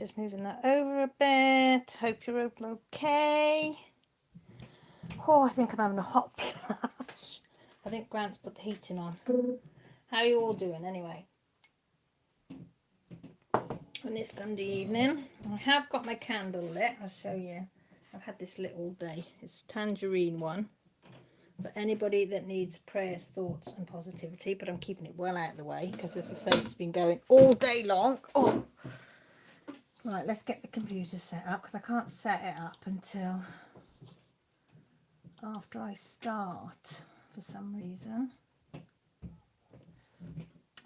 Just moving that over a bit. Hope you're okay. Oh, I think I'm having a hot flash. I think Grant's put the heating on. How are you all doing anyway? On this Sunday evening, I have got my candle lit. I'll show you. I've had this lit all day. It's a tangerine one. For anybody that needs prayers, thoughts and positivity, but I'm keeping it well out of the way because, as I say, it's been going all day long. Oh, right, let's get the computer set up because I can't set it up until after I start for some reason.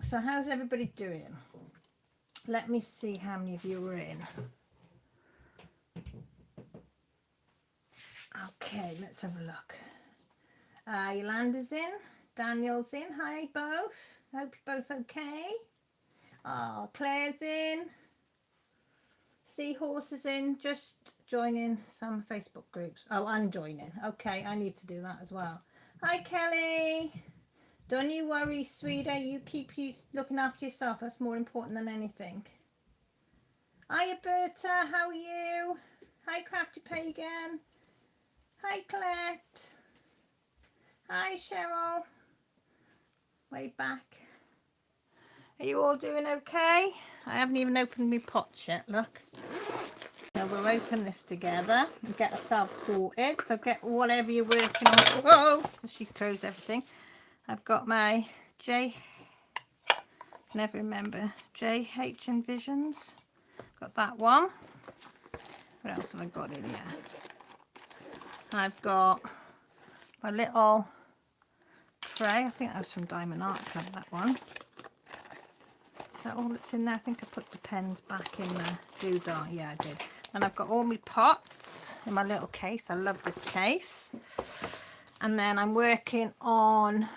So how's everybody doing? Let me see how many of you are in. Okay, let's have a look. Yolanda's in, Daniel's in. Hi both. Hope you're both okay. Oh, Claire's in. Seahorse is in. Just joining some Facebook groups. Oh, I'm joining. Okay, I need to do that as well. Hi Kelly. Don't you worry, sweetie. You keep looking after yourself. That's more important than anything. Hiya Berta, how are you? Hi Crafty Pagan. Hi Colette. Hi Cheryl. Way back. Are you all doing okay? I haven't even opened my pots yet, look. Now we'll open this together and get ourselves sorted. So get whatever you're working on. Whoa! She throws everything. I've got my never remember, JH Envisions. Got that one. What else have I got in here? I've got my little tray. I think that was from Diamond Art Club, that one. Is that all that's in there? I think I put the pens back in the doodah. Yeah, I did. And I've got all my pots in my little case. I love this case. And then I'm working on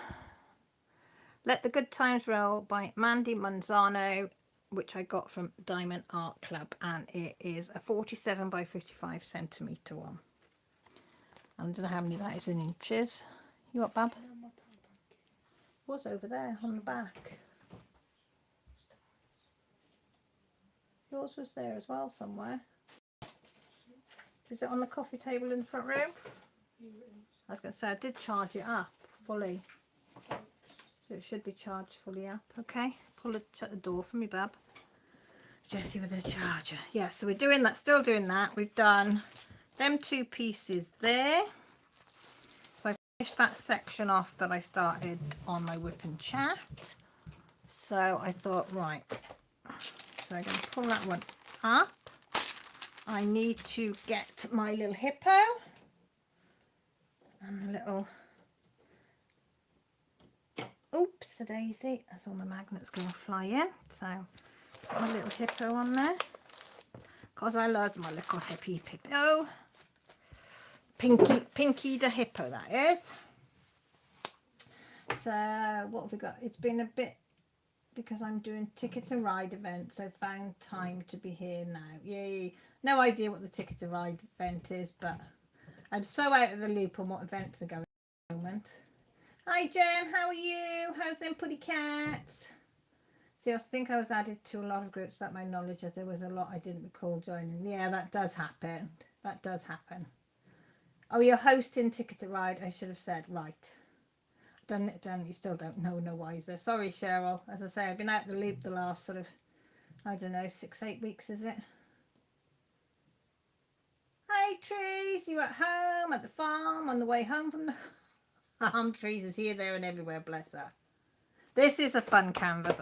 Let the Good Times Roll by Mandy Manzano, which I got from Diamond Art Club. And it is a 47 by 55 centimetre one. I don't know how many that is in inches. You what, Bab? Was over there on the back. Yours was there as well somewhere. Is it on the coffee table in the front room? I was going to say I did charge it up fully, so it should be charged fully up. Okay, shut the door for me, Bab. Jessie with her charger. Yeah, so we're doing that, still doing that. We've done them two pieces there. So I finished that section off that I started on my whip and chat. So I thought, right, so I'm going to pull that one up. I need to get my little hippo and the little, oops, a daisy, that's all my magnets going to fly in. So put my little hippo on there because I love my little hippie hippo. Pinky the hippo, that is. So what have we got? It's been a bit, because I'm doing Ticket to Ride events, so found time to be here now. Yay. No idea what the Ticket to Ride event is, but I'm so out of the loop on what events are going at the moment. Hi Jen, how are you? How's them putty cats? See, I think I was added to a lot of groups that my knowledge is there was a lot I didn't recall joining. Yeah, that does happen. That does happen. Oh, you're hosting Ticket to Ride, I should have said, right. Done, you still don't know no wiser. Sorry, Cheryl. As I say, I've been out the loop the last sort of, I don't know, 6-8 weeks, is it? Hi, Trees. You at home, at the farm, on the way home from the farm? Trees is here, there, and everywhere. Bless her. This is a fun canvas.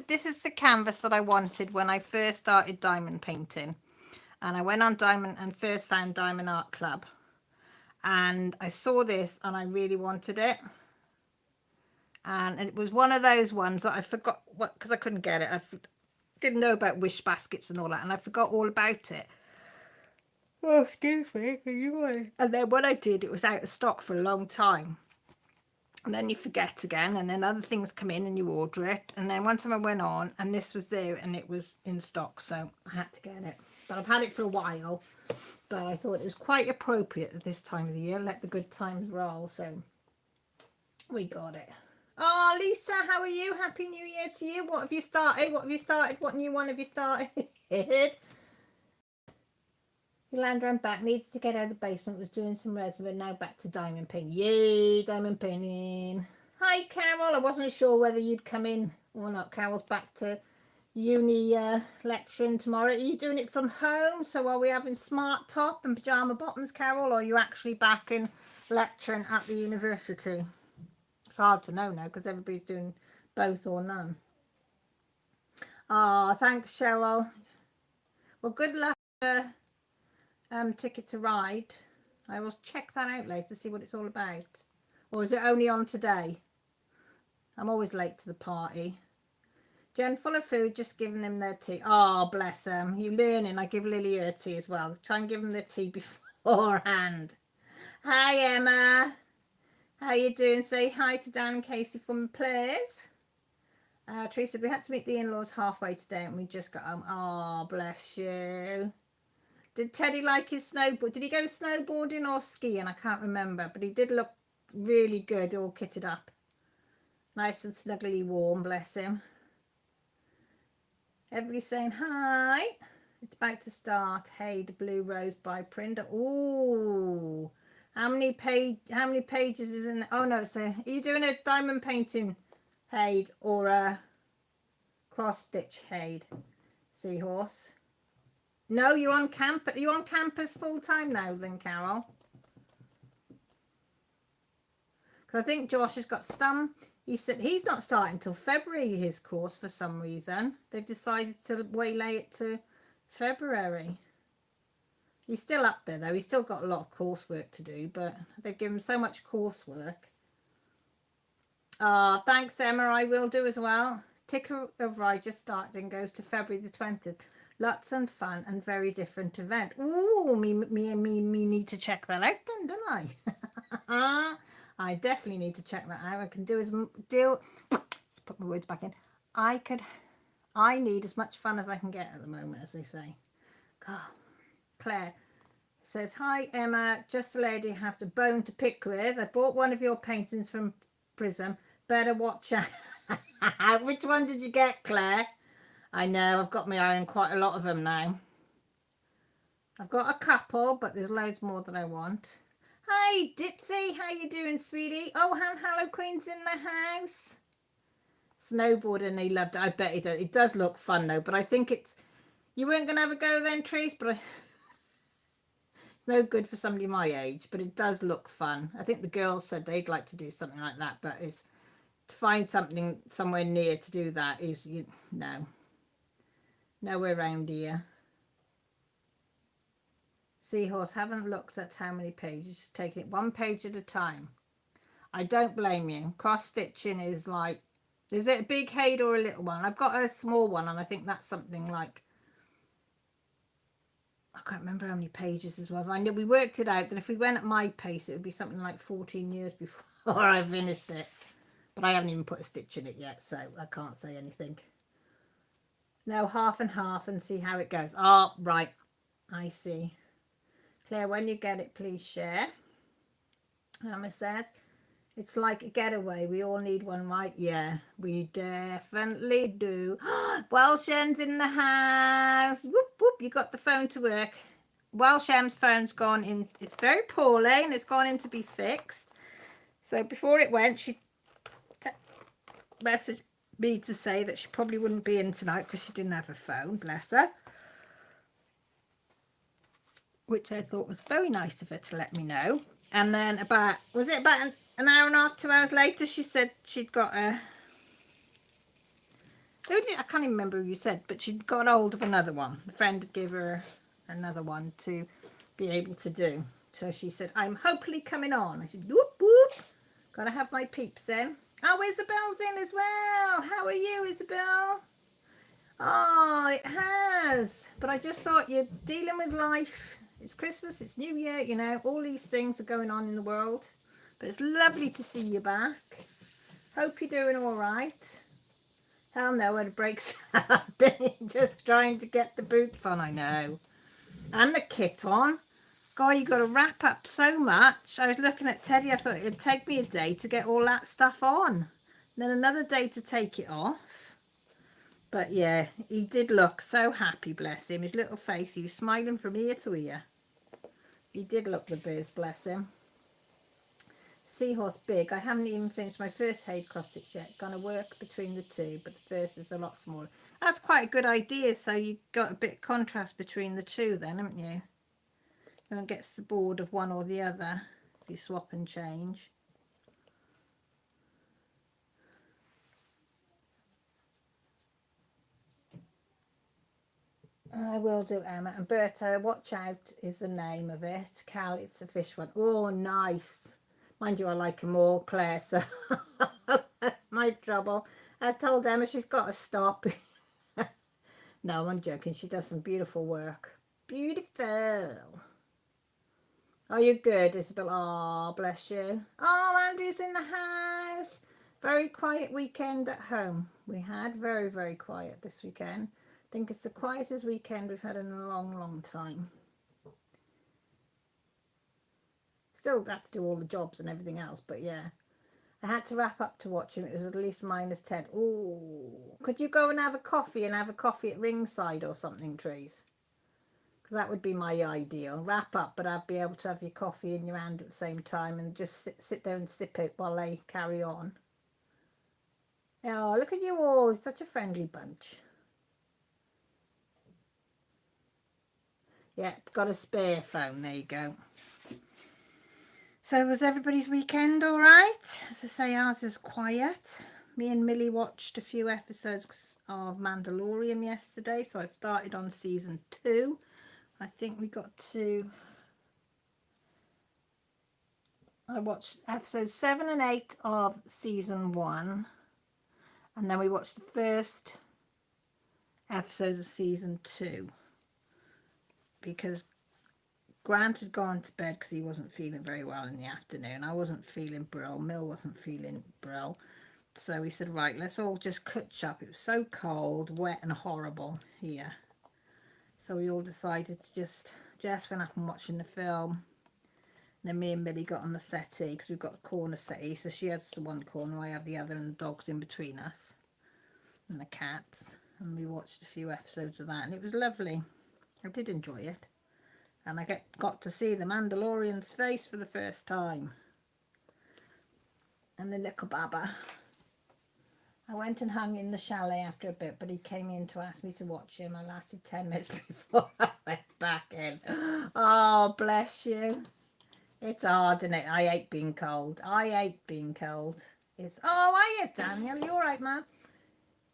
This is the canvas that I wanted when I first started diamond painting, and I went on Diamond and first found Diamond Art Club. And I saw this and I really wanted it, and it was one of those ones that I forgot what, because I couldn't get it. I didn't know about wish baskets and all that, and I forgot all about it. Oh, excuse me. And then when I did, it was out of stock for a long time, and then you forget again, and then other things come in and you order it. And then one time I went on and this was there and it was in stock, so I had to get it. But I've had it for a while, but I thought it was quite appropriate at this time of the year. Let the good times roll, so we got it. Oh, Lisa, how are you? Happy New Year to you. What have you started? What new one have you started? did. Yolanda, I'm back. Needed to get out of the basement. Was doing some resin, but now back to diamond painting. Yay, diamond painting. Hi, Carol. I wasn't sure whether you'd come in or not. Carol's back to uni lecturing tomorrow. Are you doing it from home? So are we having smart top and pyjama bottoms, Carol? Or are you actually back in lecturing at the university? It's hard to know now because everybody's doing both or none. Oh, thanks, Cheryl. Well, good luck. Ticket to Ride. I will check that out later to see what it's all about. Or is it only on today? I'm always late to the party. Jen, full of food, just giving them their tea. Oh, bless them. You learning. I give Lily her tea as well. Try and give them their tea beforehand. Hi, Emma. How you doing? Say hi to Dan and Casey from Players. Teresa, we had to meet the in-laws halfway today and we just got home. Oh, bless you. Did Teddy like his snowboard? Did he go snowboarding or skiing? I can't remember, but he did look really good, all kitted up. Nice and snuggly warm, bless him. Everybody saying hi. It's about to start. Hey, the Blue Rose by Prinda. Ooh. How many pages is in? Oh no, so are you doing a diamond painting, Haid, or a cross stitch, Haid? Seahorse. No, you're on campus. You're on campus full time now, then, Carol. Because I think Josh has got some. He said he's not starting until February, his course, for some reason. They've decided to waylay it to February. He's still up there, though. He's still got a lot of coursework to do, but they've given him so much coursework. Thanks, Emma. I will do as well. Ticker of Ride just started and goes to February the 20th. Lots of fun and very different event. Ooh, me need to check that out then, don't I? I definitely need to check that out. I can let's put my words back in. I need as much fun as I can get at the moment, as they say. God. Claire says, hi, Emma. Just a lady have to bone to pick with. I bought one of your paintings from Prism. Better watch out. Which one did you get, Claire? I know, I've got my eye on quite a lot of them now. I've got a couple, but there's loads more that I want. Hi, Ditzy. How you doing, sweetie? Oh, Hello Queen's in the house. Snowboarding, he loved it. I bet he does. It does look fun, though, but I think it's... You weren't going to have a go then, Trace, but it's no good for somebody my age, but it does look fun. I think the girls said they'd like to do something like that, but it's to find something somewhere near to do that is, no. Nowhere around here. Seahorse, haven't looked at how many pages, just taking it one page at a time. I don't blame you. Cross stitching is like, is it a big Haid or a little one? I've got a small one and I think that's something like, I can't remember how many pages it was. I know we worked it out that if we went at my pace it would be something like 14 years before I finished it. But I haven't even put a stitch in it yet, so I can't say anything. No, half and half and see how it goes. Oh, right. I see. Claire, when you get it, please share. Emma says, it's like a getaway. We all need one, right? Yeah, we definitely do. Welshem's in the house. Whoop, whoop. You got the phone to work. Welshem's phone's gone in. It's very poorly and it's gone in to be fixed. So before it went, she messaged me to say that she probably wouldn't be in tonight because she didn't have a phone, bless her, which I thought was very nice of her to let me know. And then about an hour and a half, 2 hours later, she said she'd got I can't even remember who you said, but she'd got hold of another one. A friend had given her another one to be able to do. So she said, I'm hopefully coming on. I said, whoop whoop, gotta have my peeps in. Oh, Isabel's in as well. How are you, Isabel? Oh, it has. But I just thought you're dealing with life. It's Christmas, it's New Year, you know, all these things are going on in the world. But it's lovely to see you back. Hope you're doing all right. Hell no, when it breaks out, just trying to get the boots on, I know. And the kit on. God, you got to wrap up so much. I was looking at Teddy. I thought it'd take me a day to get all that stuff on. And then another day to take it off. But yeah, he did look so happy, bless him. His little face, he was smiling from ear to ear. He did look the biz, bless him. Seahorse big. I haven't even finished my first hay cross stitch yet. Gonna work between the two, but the first is a lot smaller. That's quite a good idea. So you got a bit of contrast between the two then, haven't you? You don't get bored of one or the other if you swap and change. I will do, Emma. And Berto, watch out is the name of it. Cal, it's a fish one. Oh, nice. Mind you, I like them all, Claire, so that's my trouble. I told Emma she's got to stop. No, I'm joking. She does some beautiful work. Beautiful. Are you good, Isabel? Oh, bless you. Oh, Andrew's in the house. Very quiet weekend at home. We had very, very quiet this weekend. I think it's the quietest weekend we've had in a long, long time. Still got to do all the jobs and everything else, but yeah. I had to wrap up to watch him. It was at least -10. Oh, could you go and have a coffee at Ringside or something, Trees? Because that would be my ideal. Wrap up, but I'd be able to have your coffee in your hand at the same time and just sit there and sip it while they carry on. Oh, look at you all. Such a friendly bunch. Yeah, got a spare phone. There you go. So was everybody's weekend all right? As I say, ours was quiet. Me and Millie watched a few episodes of Mandalorian yesterday. So I've started on season 2. I think we got to... I watched episodes 7 and 8 of season 1. And then we watched the first episodes of season 2. Because Grant had gone to bed because he wasn't feeling very well in the afternoon. I wasn't feeling brill. Mill wasn't feeling brill. So we said, right, let's all just catch up. It was so cold, wet and horrible here. So we all decided to Jess went up and watching the film. And then me and Millie got on the settee because we've got a corner settee. So she has the one corner, I have the other, and the dog's in between us. And the cats. And we watched a few episodes of that. And it was lovely. I did enjoy it. And I got to see the Mandalorian's face for the first time. And the little baba. I went and hung in the chalet after a bit, but he came in to ask me to watch him. I lasted 10 minutes before I went back in. Oh, bless you. It's hard, isn't it? I hate being cold. It's... Oh, are you, Daniel? You all right, man?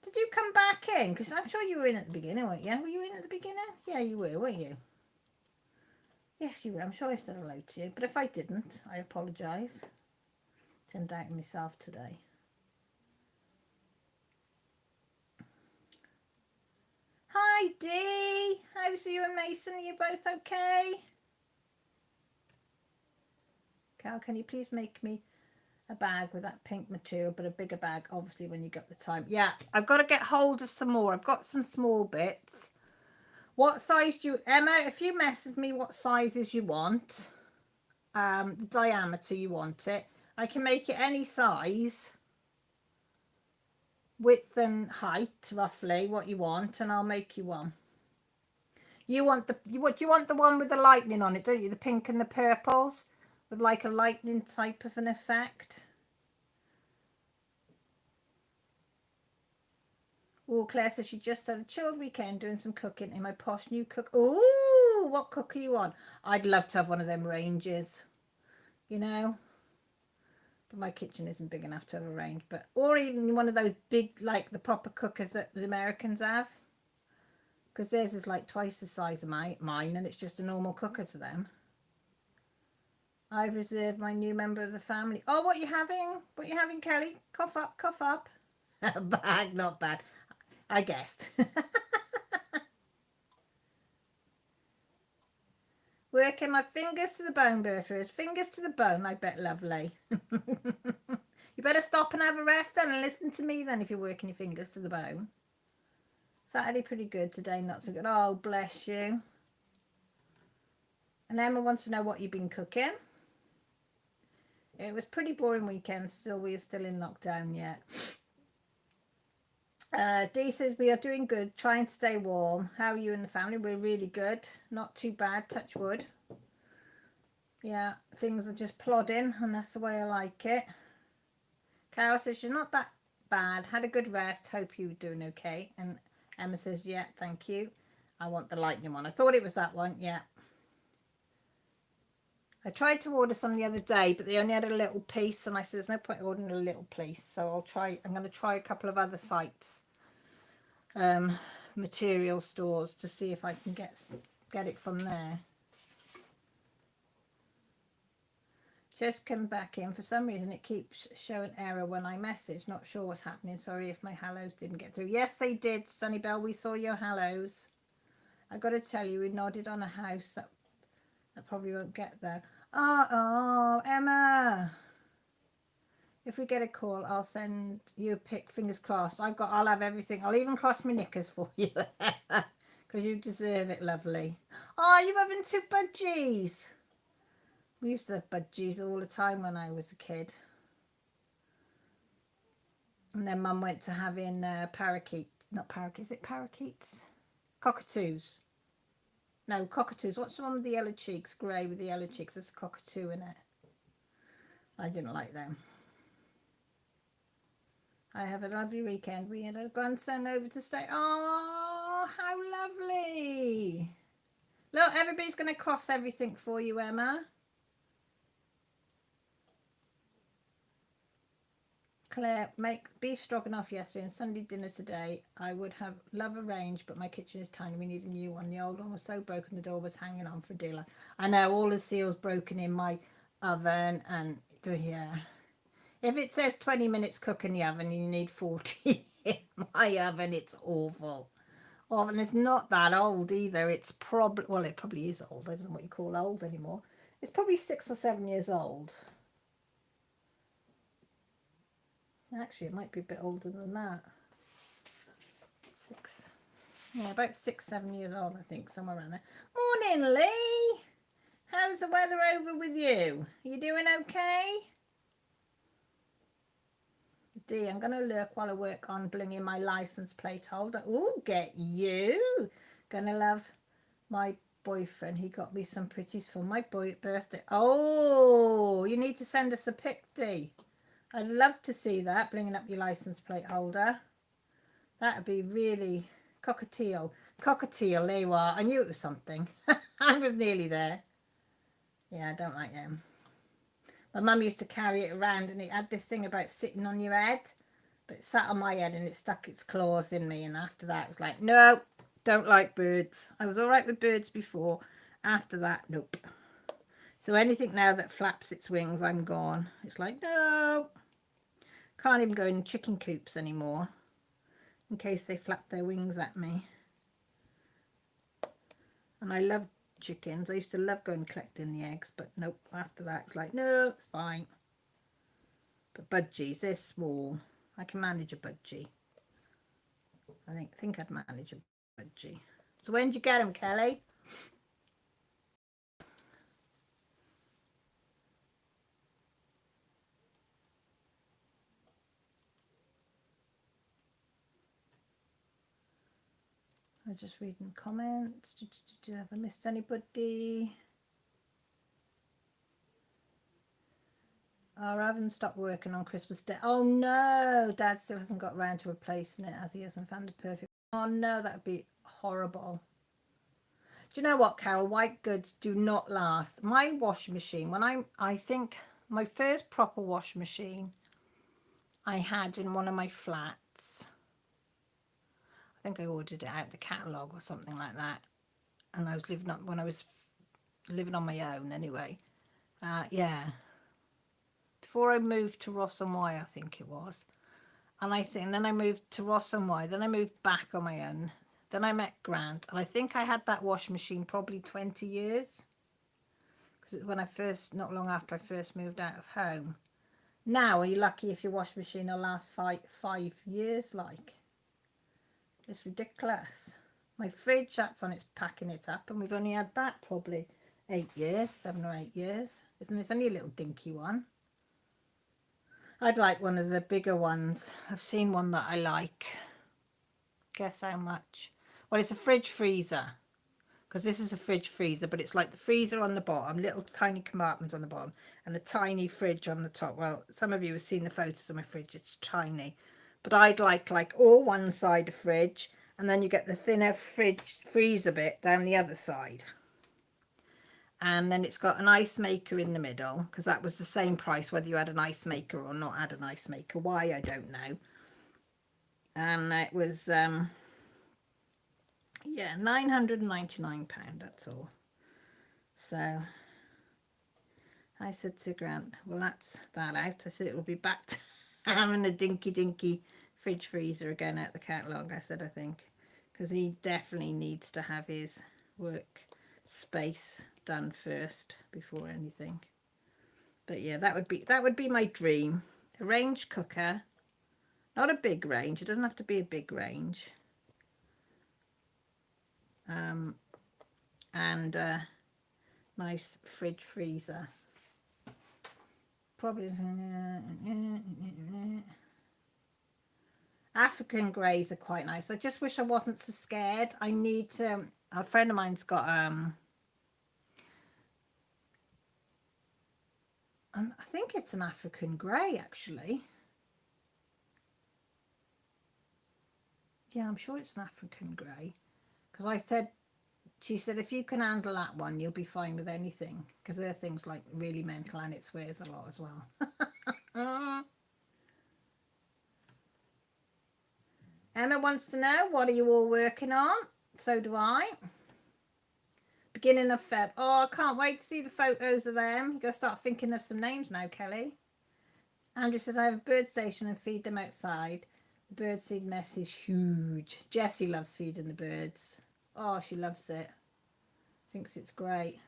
Did you come back in? Because I'm sure you were in at the beginning, weren't you? Were you in at the beginning? Yeah, you were, weren't you? Yes, you were. I'm sure I said hello to you. But if I didn't, I apologise. I'm doubting myself today. Hi, Dee. How's you and Mason? Are you both okay? Cal, can you please make me a bag with that pink material, but a bigger bag, obviously, when you get the time. Yeah, I've got to get hold of some more. I've got some small bits. What size do you... Emma, if you message me what sizes you want, the diameter you want it, I can make it any size, width and height, roughly, what you want, and I'll make you one. You want the... you want the one with the lightning on it, don't you? The pink and the purples, with like a lightning type of an effect. Oh, Claire says she just had a chilled weekend doing some cooking in my posh new cook. Oh, what cook are you on? I'd love to have one of them ranges, you know. But my kitchen isn't big enough to have a range. But or even one of those big, like the proper cookers that the Americans have. Because theirs is like twice the size of mine, and it's just a normal cooker to them. I've reserved my new member of the family. Oh, what are you having? What are you having, Kelly? Cough up, cough up. Bag, not bad. I guessed. Working my fingers to the bone, Bertha. Fingers to the bone, I bet, lovely. You better stop and have a rest then and listen to me then if you're working your fingers to the bone. Saturday pretty good, today not so good. Oh, bless you. And Emma wants to know what you've been cooking. It was pretty boring weekend, still we're still in lockdown yet. Dee says, we are doing good, trying to stay warm. How are you and the family? We're really good. Not too bad, touch wood. Yeah, things are just plodding, and that's the way I like it. Carol says, she's not that bad. Had a good rest. Hope you were doing okay. And Emma says, yeah, thank you. I want the lightning one. I thought it was that one. Yeah. I tried to order some the other day, but they only had a little piece, and I said, there's no point ordering a little piece. So I'm going to try a couple of other sites, material stores, to see if I can get it from there. Just come back in. For some reason, it keeps showing error when I message. Not sure what's happening. Sorry if my hellos didn't get through. Yes, they did, Sunny Bell. We saw your hellos. I got to tell you, we nodded on a house that probably won't get there. Oh, Emma. If we get a call, I'll send you a pic. Fingers crossed. I'll have everything. I'll even cross my knickers for you, because you deserve it, lovely. Oh, you're having 2 budgies. We used to have budgies all the time when I was a kid. And then Mum went to having parakeets. Not parakeets, is it parakeets? Cockatoos. No, cockatoos. What's the one with the yellow cheeks? Grey with the yellow cheeks. There's a cockatoo in it. I didn't like them. I have a lovely weekend. We had a grandson over to stay. Oh, how lovely. Look, everybody's going to cross everything for you, Emma. Claire, make beef stroganoff yesterday and Sunday dinner today. I would have love arranged, but my kitchen is tiny. We need a new one. The old one was so broken the door was hanging on for a deal. I know, all the seals broken in my oven, and yeah. If it says 20 minutes cook in the oven, you need 40 in my oven. It's awful. And it's not that old either. It's probably, well, it probably is old. I don't know what you call old anymore. It's probably 6 or 7 years old. Actually, it might be a bit older than that. 6. Yeah, about 6, 7 years old, I think, somewhere around there. Morning, Lee. How's the weather over with you? You doing okay? D, I'm going to lurk while I work on blinging my license plate holder. Oh, get you. Gonna love my boyfriend. He got me some pretties for my birthday. Oh, you need to send us a pic, D. I'd love to see that, blinging up your license plate holder. That would be really cockatiel. Cockatiel, there you are. I knew it was something. I was nearly there. Yeah, I don't like them. My mum used to carry it around, and it had this thing about sitting on your head, but it sat on my head and it stuck its claws in me, and after that it was like, no, don't like birds. I was all right with birds before. After that, nope. So anything now that flaps its wings, I'm gone. It's like, no. Can't even go in chicken coops anymore in case they flap their wings at me. And I love chickens. I used to love going collecting the eggs, but nope, after that it's like, no, it's fine. But budgies, they're small. I can manage a budgie. I think I'd manage a budgie. So when did you get them, Kelly? I'm just reading comments. Have I missed anybody? Our oven stopped working on Christmas Day. Oh no, Dad still hasn't got around to replacing it, as he hasn't found a perfect. Oh no, that would be horrible. Do you know what, Carol? White goods do not last. My washing machine, I think my first proper washing machine I had in one of my flats. I think I ordered it out the catalogue or something like that, and I was living on my own anyway. Yeah, before I moved to Ross and Y, I think it was, and then I moved to Ross and Y, then I moved back on my own, then I met Grant, and I think I had that washing machine probably 20 years, because when not long after I first moved out of home. Now, are you lucky if your washing machine will last 5 years? Like, it's ridiculous. My fridge, that's on its packing it up, and we've only had that probably 8 years, 7 or 8 years. Isn't it? It's only a little dinky one. I'd like one of the bigger ones. I've seen one that I like. Guess how much? Well, it's a fridge freezer. Because this is a fridge freezer, but it's like the freezer on the bottom, little tiny compartments on the bottom, and a tiny fridge on the top. Well, some of you have seen the photos of my fridge. It's tiny. But I'd like all one side of fridge, and then you get the thinner fridge freezer bit down the other side. And then it's got an ice maker in the middle, because that was the same price whether you had an ice maker or not had an ice maker. Why, I don't know. And it was yeah, £999, that's all. So I said to Grant, well, that's that out. I said it will be back to having a dinky fridge freezer again out the catalogue. I said, I think, because he definitely needs to have his work space done first before anything. But yeah, that would be my dream. A range cooker, not a big range. It doesn't have to be a big range. And a nice fridge freezer. Probably African greys are quite nice. I just wish I wasn't so scared. I need to. A friend of mine's got I think it's an African grey actually. Yeah, I'm sure it's an African grey. Because she said, if you can handle that one, you'll be fine with anything. Because her thing's like really mental and it swears a lot as well. Emma wants to know, what are you all working on? So do I. Beginning of Feb. Oh, I can't wait to see the photos of them. You've got to start thinking of some names now, Kelly. Andrew says, I have a bird station and feed them outside. The birdseed mess is huge. Jessie loves feeding the birds. Oh, she loves it. Thinks it's great.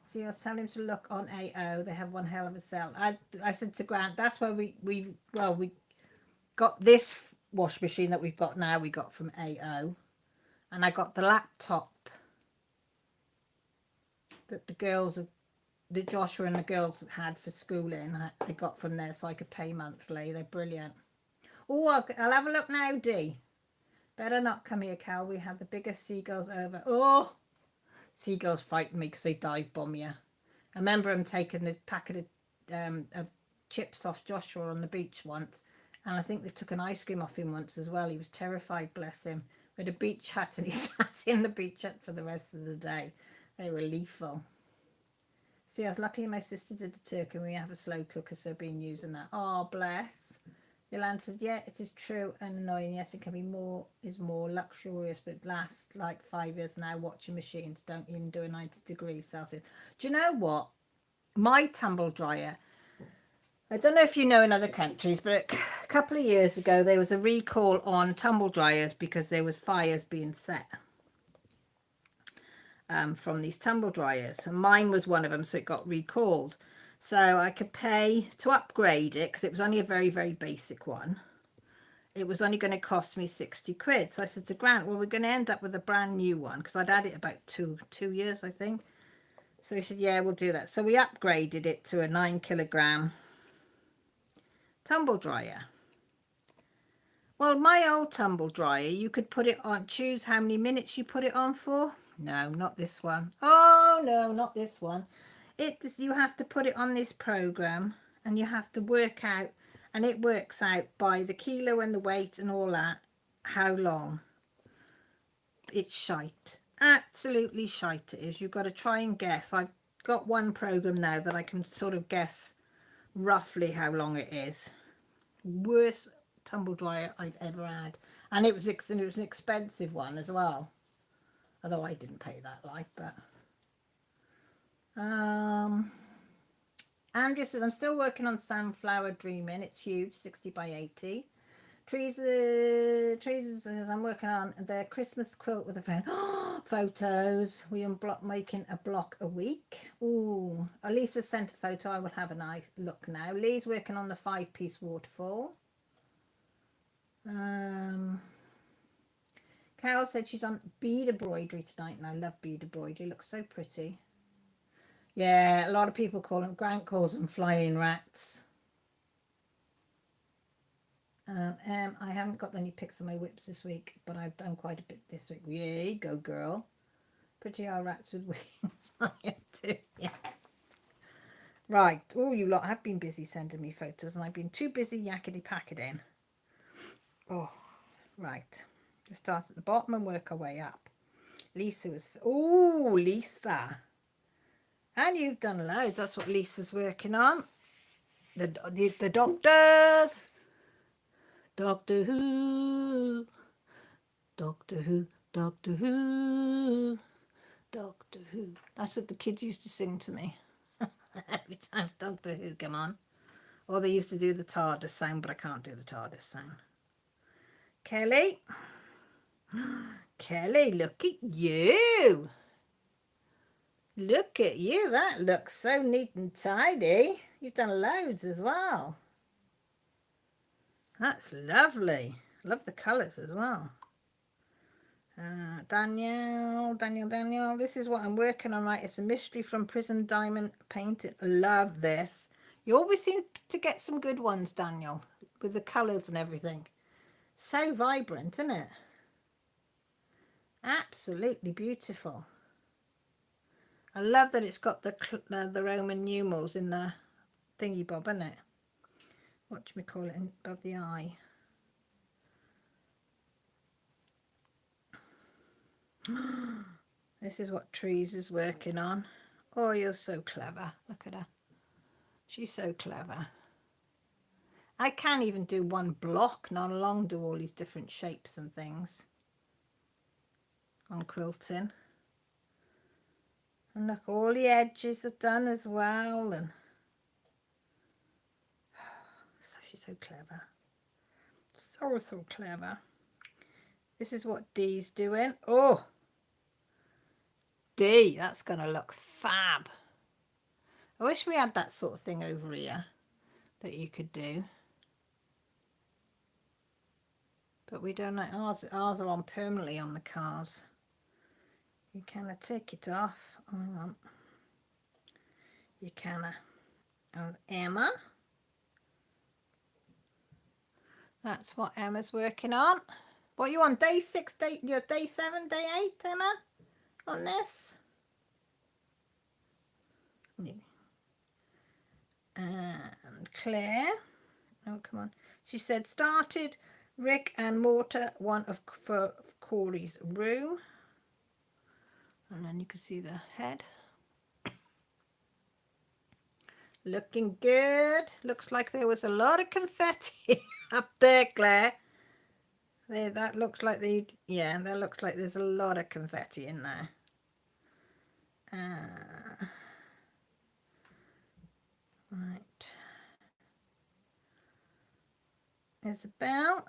See, I was telling him to look on AO. They have one hell of a sale. I said to Grant, that's where we got this wash machine that we've got now. We got from AO, and I got the laptop that the Joshua and the girls had for schooling. I got from there, so I could pay monthly. They're brilliant. Oh, I'll have a look now, Dee. Better not come here, Cal. We have the biggest seagulls over. Oh, seagulls frighten me because they dive bomb you. I remember him taking the packet of chips off Joshua on the beach once, and I think they took an ice cream off him once as well. He was terrified, bless him. We had a beach hut and he sat in the beach hut for the rest of the day. They were lethal. See, I was lucky my sister did the turkey and we have a slow cooker, so been using that. Oh, bless. Yolanda said, yeah, it is true and annoying. Yes, it can be more luxurious, but it lasts like 5 years now. Watching machines don't even do a 90 degrees Celsius. Do you know what? My tumble dryer, I don't know if you know in other countries, but a couple of years ago, there was a recall on tumble dryers because there was fires being set from these tumble dryers. And mine was one of them, so it got recalled. So I could pay to upgrade it because it was only a very, very basic one. It was only going to cost me 60 quid. So I said to Grant, well, we're going to end up with a brand new one because I'd had it about two years, I think. So he said, yeah, we'll do that. So we upgraded it to a 9 kilogram tumble dryer. Well, my old tumble dryer, you could put it on, choose how many minutes you put it on for. No, not this one. Oh, no, not this one. You have to put it on this program and you have to work out, and it works out by the kilo and the weight and all that, how long. It's shite. Absolutely shite it is. You've got to try and guess. I've got one program now that I can sort of guess roughly how long it is. Worst tumble dryer I've ever had. And it was an expensive one as well. Although I didn't pay that like, but... Andrew says, I'm still working on Sunflower Dreaming. It's huge, 60 by 80. Teresa says, I'm working on the Christmas quilt with a friend. Photos. We making a block a week. Ooh. Elisa sent a photo. I will have a nice look now. Lee's working on the 5-piece waterfall. Carol said she's on bead embroidery tonight, and I love bead embroidery. It looks so pretty. Yeah, a lot of people call them, Grant calls them flying rats. I haven't got any pics of my whips this week, but I've done quite a bit this week. Yay, go girl. Pretty are rats with wings. I am too, yeah. Right. Oh, you lot have been busy sending me photos, and I've been too busy yakety packeting. Oh, right. Let's start at the bottom and work our way up. Lisa was... Oh, Lisa. And you've done loads. That's what Lisa's working on. The doctors. Doctor Who. Doctor Who. Doctor Who. Doctor Who. That's what the kids used to sing to me. Every time Doctor Who come on. Or they used to do the TARDIS sound, but I can't do the TARDIS sound. Kelly. Kelly, look at you. Look at you. That looks so neat and tidy. You've done loads as well. That's lovely. Love the colours as well. Daniel. This is what I'm working on, right? It's a mystery from Prison Diamond Painted. Love this. You always seem to get some good ones, Daniel, with the colours and everything. So vibrant, isn't it? Absolutely beautiful. I love that it's got the Roman numerals in the thingy bob, isn't it? Whatchamacallit above the eye. This is what Trees is working on. Oh, you're so clever. Look at her. She's so clever. I can't even do one block, not along do all these different shapes and things on quilting. And look, all the edges are done as well. And so she's so clever. So clever. This is what Dee's doing. Oh, Dee, that's going to look fab. I wish we had that sort of thing over here that you could do. But we don't like ours. Ours are on permanently on the cars. You cannot take it off. Hang on. You cannot. And Emma. That's what Emma's working on. What are you on? Day 6, you're day 7, day 8, Emma? On this? And Claire. Oh, come on. She said, started Rick and Mortar, one of Corey's room. And then you can see the head. Looking good. Looks like there was a lot of confetti up there, Claire. That looks like that looks like there's a lot of confetti in there. Right. Isabel.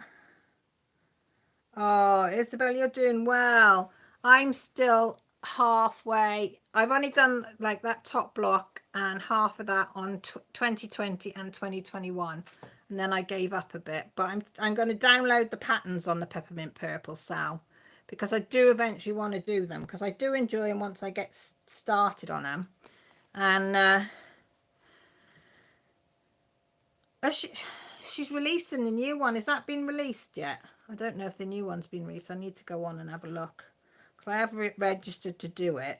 Oh, Isabel, you're doing well. I'm still halfway. I've only done like that top block and half of that on 2020 and 2021, and then I gave up a bit. But I'm going to download the patterns on the peppermint purple, Sal, because I do eventually want to do them, because I do enjoy them once I get started on them. And she's releasing the new one. Has that been released yet? I don't know if the new one's been released. I need to go on and have a look, because I have registered to do it.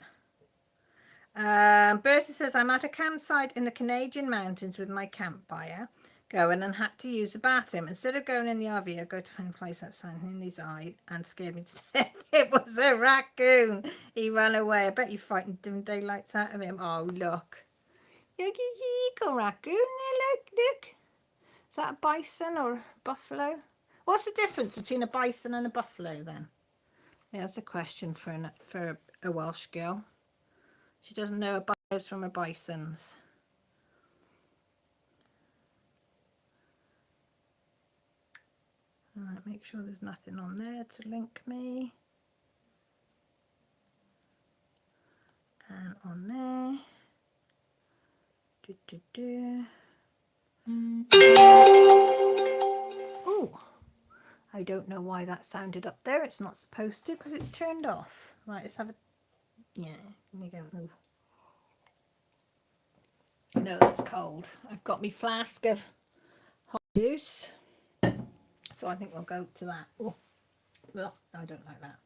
Bertie says, I'm at a campsite in the Canadian mountains with my campfire going and had to use the bathroom. Instead of going in the RV, I go to find a place outside in his eye and scared me to death. It was a raccoon. He ran away. I bet you frightened dim daylights out of him. Oh, look. Look, a raccoon. Look. Is that a bison or a buffalo? What's the difference between a bison and a buffalo then? Yeah, that's a question for a Welsh girl. She doesn't know a buffalo's from a bison's. All right, make sure there's nothing on there to link me. And on there. Oh, I don't know why that sounded up there. It's not supposed to, because it's turned off. Right, let's have a... Yeah, let me go move. No, that's cold. I've got my flask of hot juice. So I think we'll go to that. Oh, ugh, I don't like that.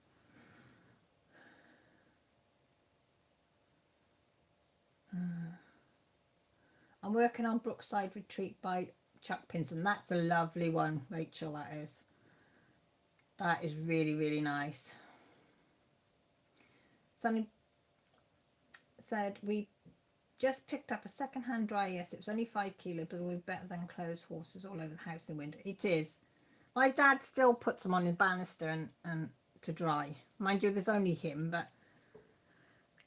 I'm working on Brookside Retreat by Chuck Pinson. That's a lovely one, Rachel, that is. That is really, really nice. Sonny said, we just picked up a second-hand dryer. Yes, it was only 5 kilo, but we're better than clothes horses all over the house in winter. It is. My dad still puts them on his banister and to dry. Mind you, there's only him, but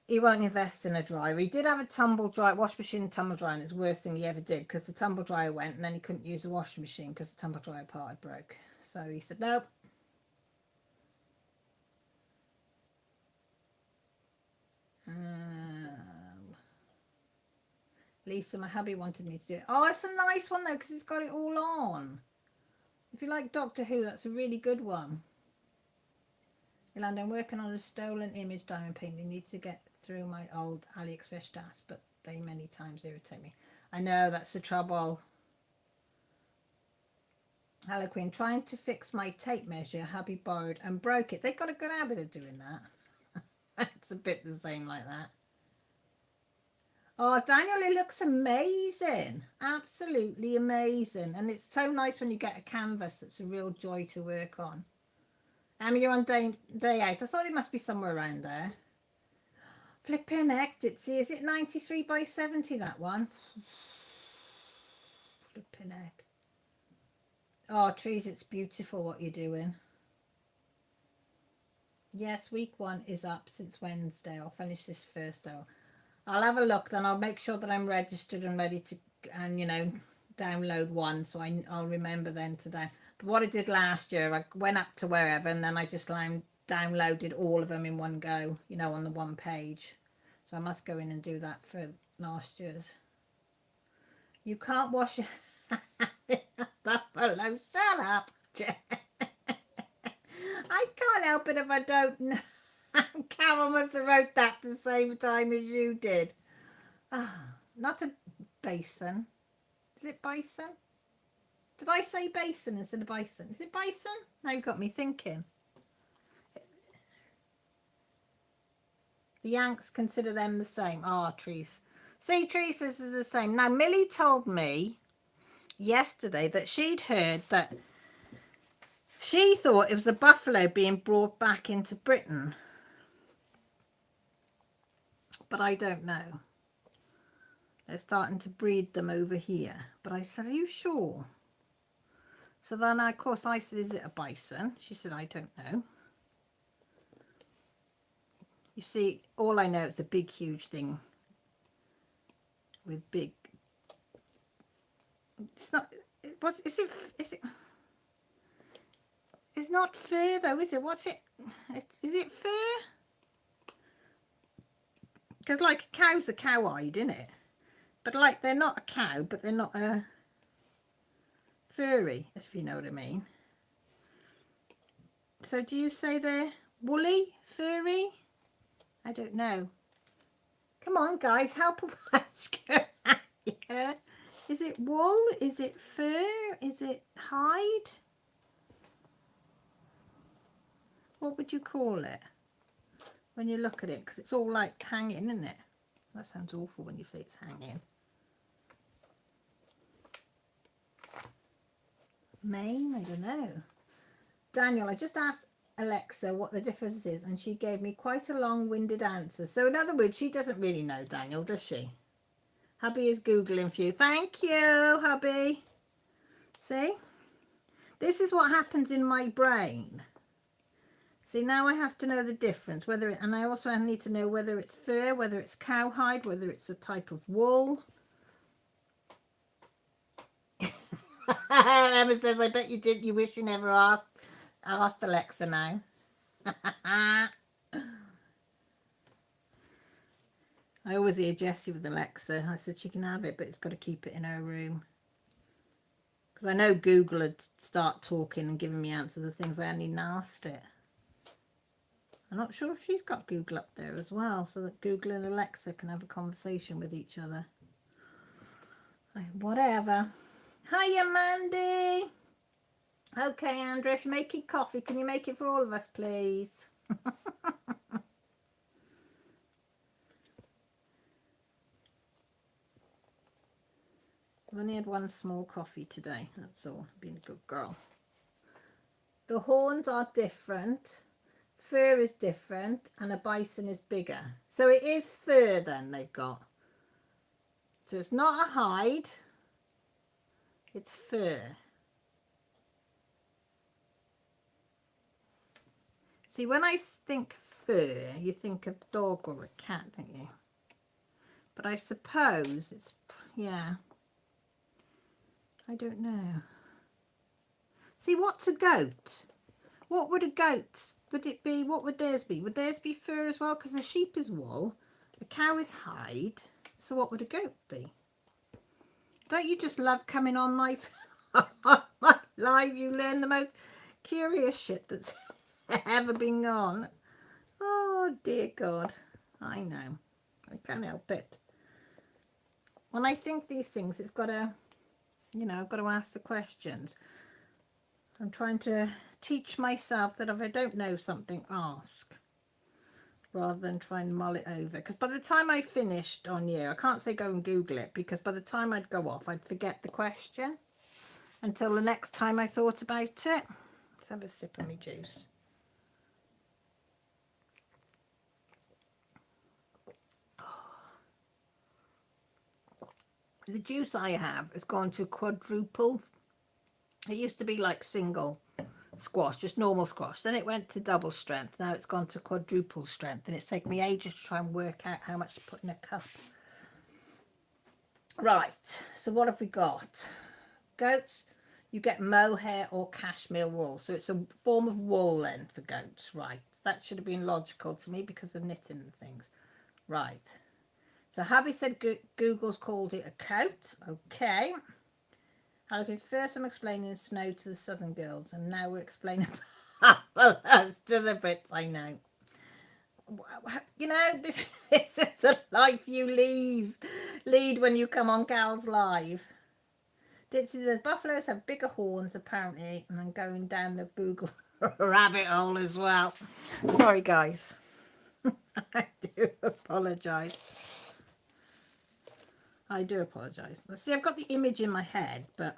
he won't invest in a dryer. He did have a tumble dryer, wash machine and tumble dryer, and it's the worst thing he ever did because the tumble dryer went and then he couldn't use the washing machine because the tumble dryer part had broke. So he said, nope. Lisa, my hubby wanted me to do it. Oh, it's a nice one though because it's got it all on. If you like Doctor Who, that's a really good one. Yolanda, I'm working on a stolen image diamond painting. Need to get through my old AliExpress tasks, but they many times irritate me. I know, that's the trouble. Hello Queen, trying to fix my tape measure. Hubby borrowed and broke it. They've got a good habit of doing that. It's a bit the same like that. Oh, Daniel, it looks amazing. Absolutely amazing. And it's so nice when you get a canvas. It's a real joy to work on. You're on day 8. I thought it must be somewhere around there. Flipping heck, see, is it 93 by 70, that one? Flipping heck. Oh, Trees, it's beautiful what you're doing. Yes, week 1 is up since Wednesday. I'll finish this first though. I'll have a look, then I'll make sure that I'm registered and ready to, and you know, download one, so I'll remember then today. But what I did last year, I went up to wherever and then I just downloaded all of them in one go, you know, on the one page. So I must go in and do that for last year's. You can't wash your buffalo. Shut up. I can't help it if I don't know. Carol must have wrote that the same time as you did. Not a basin. Is it bison? Did I say basin instead of bison? Is it bison? Now you've got me thinking. The Yanks consider them the same. Trees. See, Trees, this is the same. Now, Millie told me yesterday that she'd heard that she thought it was a buffalo being brought back into Britain. But I don't know. They're starting to breed them over here. But I said, are you sure? So then, of course, I said, is it a bison? She said, I don't know. You see, all I know is a big, huge thing with big... It's not... What is it? Is it... It's not fur, though, is it? What's it? Is it fur? Because, like, a cow's a cow-eyed, isn't it? But, like, they're not a cow, but they're not a furry, if you know what I mean. So, do you say they're woolly, furry? I don't know. Come on, guys, help a yeah. Is it wool? Is it fur? Is it hide? What would you call it when you look at it? Because it's all like hanging, isn't it? That sounds awful when you say it's hanging. Mane? I don't know. Daniel, I just asked Alexa what the difference is and she gave me quite a long-winded answer. So in other words, she doesn't really know, Daniel, does she? Hubby is Googling for you. Thank you, hubby. See? This is what happens in my brain. See, now I have to know the difference, and I also need to know whether it's fur, whether it's cowhide, whether it's a type of wool. Emma says, I bet you did. You wish you never asked. I asked Alexa now. I always hear Jessie with Alexa. I said she can have it, but it's got to keep it in her room. Because I know Google would start talking and giving me answers of things I hadn't even asked it. I'm not sure if she's got Google up there as well, so that Google and Alexa can have a conversation with each other. Whatever. Hiya, Mandy. Okay, Andrew, if you're making coffee, can you make it for all of us, please? I've only had one small coffee today, that's all. Being a good girl. The horns are different, fur is different, and a bison is bigger. So it is fur then they've got. So it's not a hide, it's fur. See, when I think fur, you think of dog or a cat, don't you? But I suppose it's, yeah. I don't know. See, what's a goat? What would a goat, would it be, what would theirs be? Would theirs be fur as well? Because a sheep is wool, a cow is hide. So what would a goat be? Don't you just love coming on my, on my live? You learn the most curious shit that's ever been on. Oh, dear God. I know. I can't help it. When I think these things, it's got to, you know, I've got to ask the questions. I'm trying to teach myself that if I don't know something, ask, rather than try and mull it over. Because by the time I finished on you, I can't say go and Google it, because by the time I'd go off, I'd forget the question until the next time I thought about it. Let's have a sip of my juice. The juice I have has gone to quadruple. It used to be like single squash, just normal squash. Then it went to double strength. Now it's gone to quadruple strength, and it's taken me ages to try and work out how much to put in a cup. Right, so what have we got? Goats, you get mohair or cashmere wool. So it's a form of wool then for goats. Right, that should have been logical to me because of knitting and things. Right. So hubby said Google's called it a coat. Okay. First I'm explaining snow to the southern girls, and now we're explaining buffaloes to the Brits. I know. You know, this is a life you lead when you come on Cal's Live. This is the buffaloes have bigger horns apparently, and I'm going down the Google rabbit hole as well. Sorry guys. I do apologise. I do apologise. See, I've got the image in my head, but...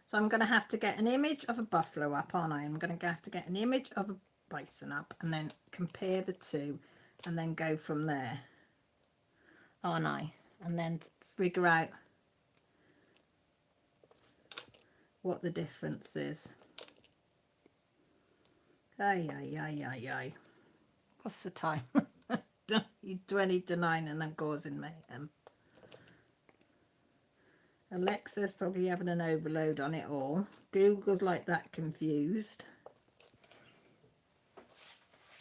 So I'm going to have to get an image of a buffalo up, aren't I? I'm going to have to get an image of a bison up and then compare the two and then go from there, aren't I? And then figure out what the difference is. Ay, ay, ay, ay, ay. What's the time? 20 to 9 and I'm causing mayhem. Alexa's probably having an overload on it all. Google's like that confused.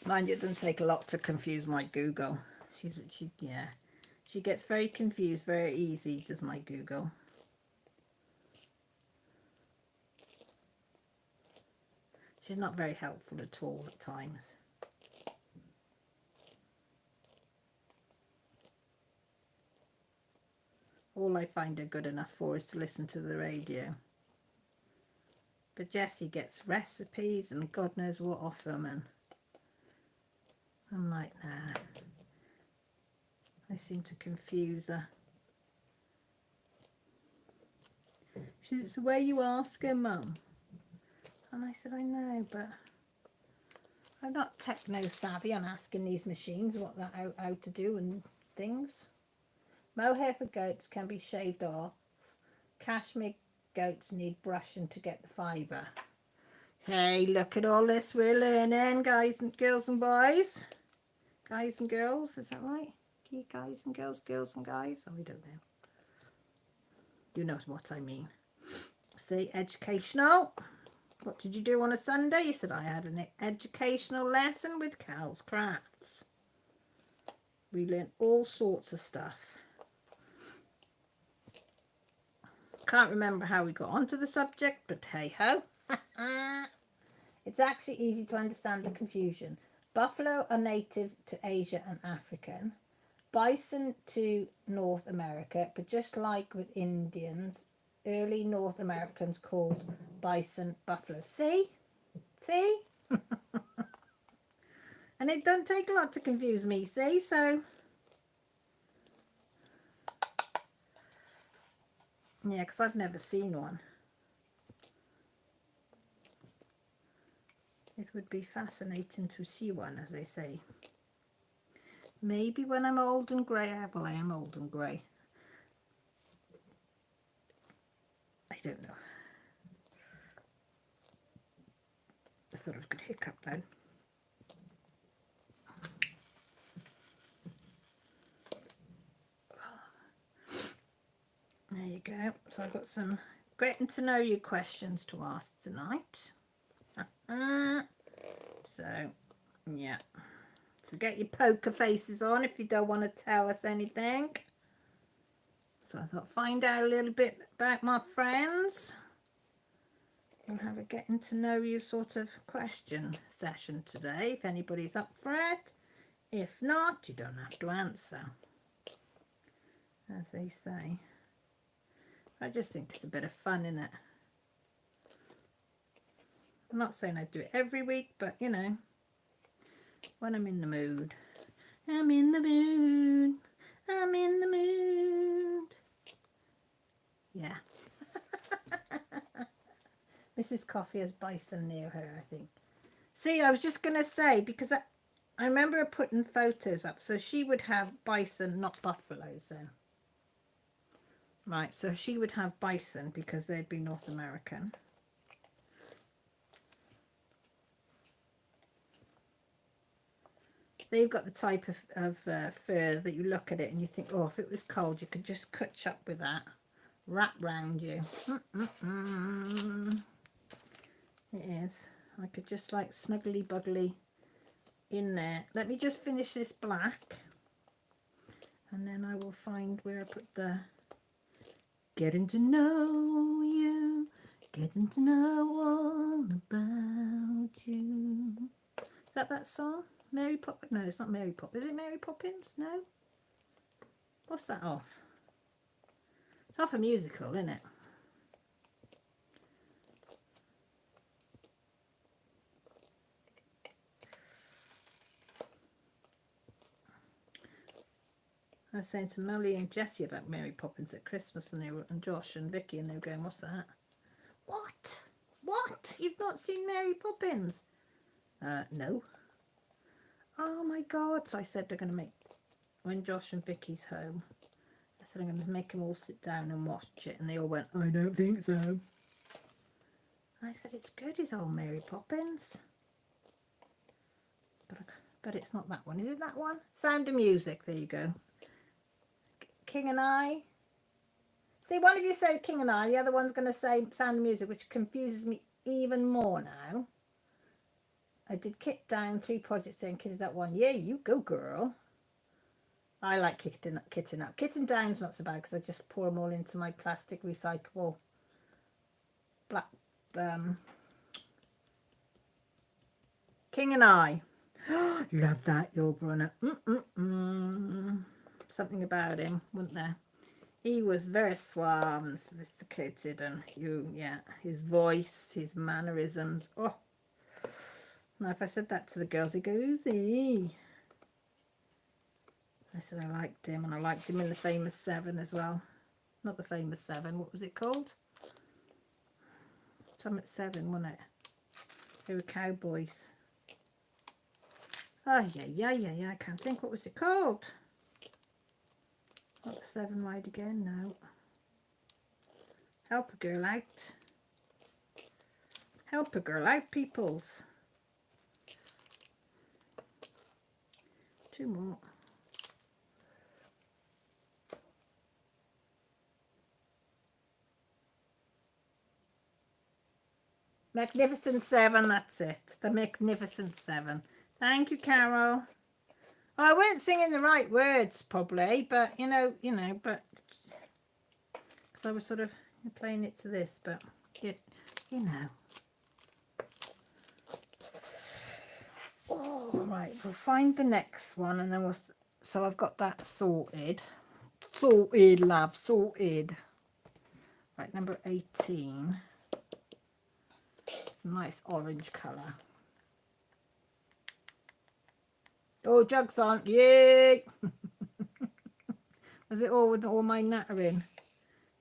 Mind you, it doesn't take a lot to confuse my Google. She gets very confused very easy, does my Google. She's not very helpful at all at times. All I find her good enough for is to listen to the radio. But Jessie gets recipes and God knows what off them, and I'm like, nah. I seem to confuse her. She said, it's the way you ask her, Mum. And I said, I know, but I'm not techno savvy on asking these machines how to do and things. Mohair for goats can be shaved off. Cashmere goats need brushing to get the fibre. Hey, look at all this we're learning, guys and girls and boys. Guys and girls, is that right? Guys and girls, girls and guys? Oh, I don't know. You know what I mean. See, educational. What did you do on a Sunday? You said I had an educational lesson with Cal's Crafts. We learned all sorts of stuff. Can't remember how we got onto the subject, but hey ho. It's actually easy to understand the confusion. Buffalo are native to Asia and African. Bison to North America, but just like with Indians, early North Americans called bison buffalo. See? See? And it don't take a lot to confuse me, see? So, yeah, because I've never seen one. It would be fascinating to see one, as they say. Maybe when I'm old and grey. Well, I am old and grey. I don't know. I thought I was going to hiccup then. There you go. So I've got some getting to know you questions to ask tonight. So, yeah. So get your poker faces on if you don't want to tell us anything. So I thought find out a little bit about my friends. We'll have a getting to know you sort of question session today if anybody's up for it. If not, you don't have to answer, as they say. I just think it's a bit of fun, in it. I'm not saying I do it every week, but you know, when I'm in the mood. I'm in the mood. I'm in the mood. Yeah. Mrs. Coffee has bison near her, I think. See, I was just going to say, because I remember her putting photos up, so she would have bison, not buffaloes then. Right, so she would have bison because they'd be North American. They've got the type of fur that you look at it and you think, oh, if it was cold, you could just cutch up with that. Wrap round you. It is. I could just like snuggly buggly in there. Let me just finish this black. And then I will find where I put the getting to know you. Getting to know all about you. Is that song? Mary Poppins? No, it's not Mary Poppins. Is it Mary Poppins? No? What's that off? It's off a musical, isn't it? I was saying to Molly and Jessie about Mary Poppins at Christmas, and Josh and Vicky, and they were going, what's that? What? What? You've not seen Mary Poppins? No. Oh my God. So I said they're going to make, when Josh and Vicky's home, I said I'm going to make them all sit down and watch it, and they all went, I don't think so. I said, it's good, is old Mary Poppins. But it's not that one. Is it that one? Sound of Music. There you go. King and I. See, one of you say King and I, the other one's going to say Sound of Music, which confuses me even more now. I did Kit Down, 3 projects there, and kitted that one. Yeah, you go, girl. I like kitting up. Kitting Down's not so bad because I just pour them all into my plastic recyclable black. King and I. Love that, your brother. Something about him, wasn't there? He was very suave and sophisticated, and his voice, his mannerisms. Oh, now if I said that to the girls, they go, who's he? I said I liked him, and I liked him in The Famous Seven as well. Not The Famous Seven, what was it called? Summit 7, wasn't it? They were cowboys. Oh, yeah, I can't think. What was it called? Not 7 Ride Again, no. Help a girl out. Help a girl out, peoples. 2 more. Magnificent 7, that's it. The Magnificent 7. Thank you, Carol. Oh, I weren't singing the right words, probably, but, you know, but, because I was sort of playing it to this, but, you know. Oh, right, we'll find the next one, and then so I've got that sorted. Sorted, love, sorted. Right, number 18. It's a nice orange colour. Oh, jug's on. Yay! Was it all with all my natter in?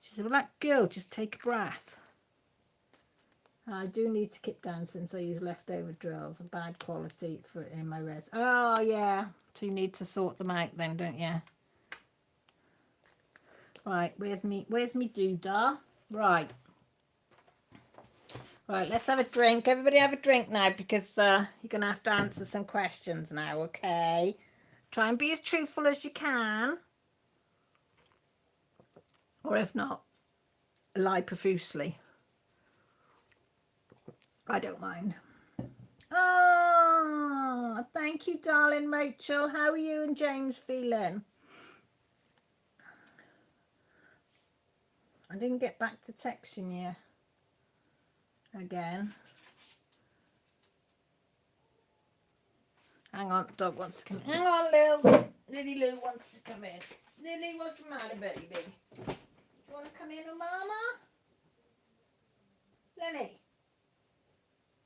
She said, well, that girl, just take a breath. I do need to keep down since I use leftover drills. Bad quality for in my res. Oh, yeah. So you need to sort them out then, don't you? Right, where's me doodah? Right. Right, let's have a drink. Everybody have a drink now because you're going to have to answer some questions now, okay? Try and be as truthful as you can. Or if not, lie profusely. I don't mind. Oh, thank you, darling Rachel. How are you and James feeling? I didn't get back to texting you again. Hang on, dog wants to come in. Hang on, Lily Lou wants to come in. Lily, what's the matter, baby? You want to come in with Mama? Lily,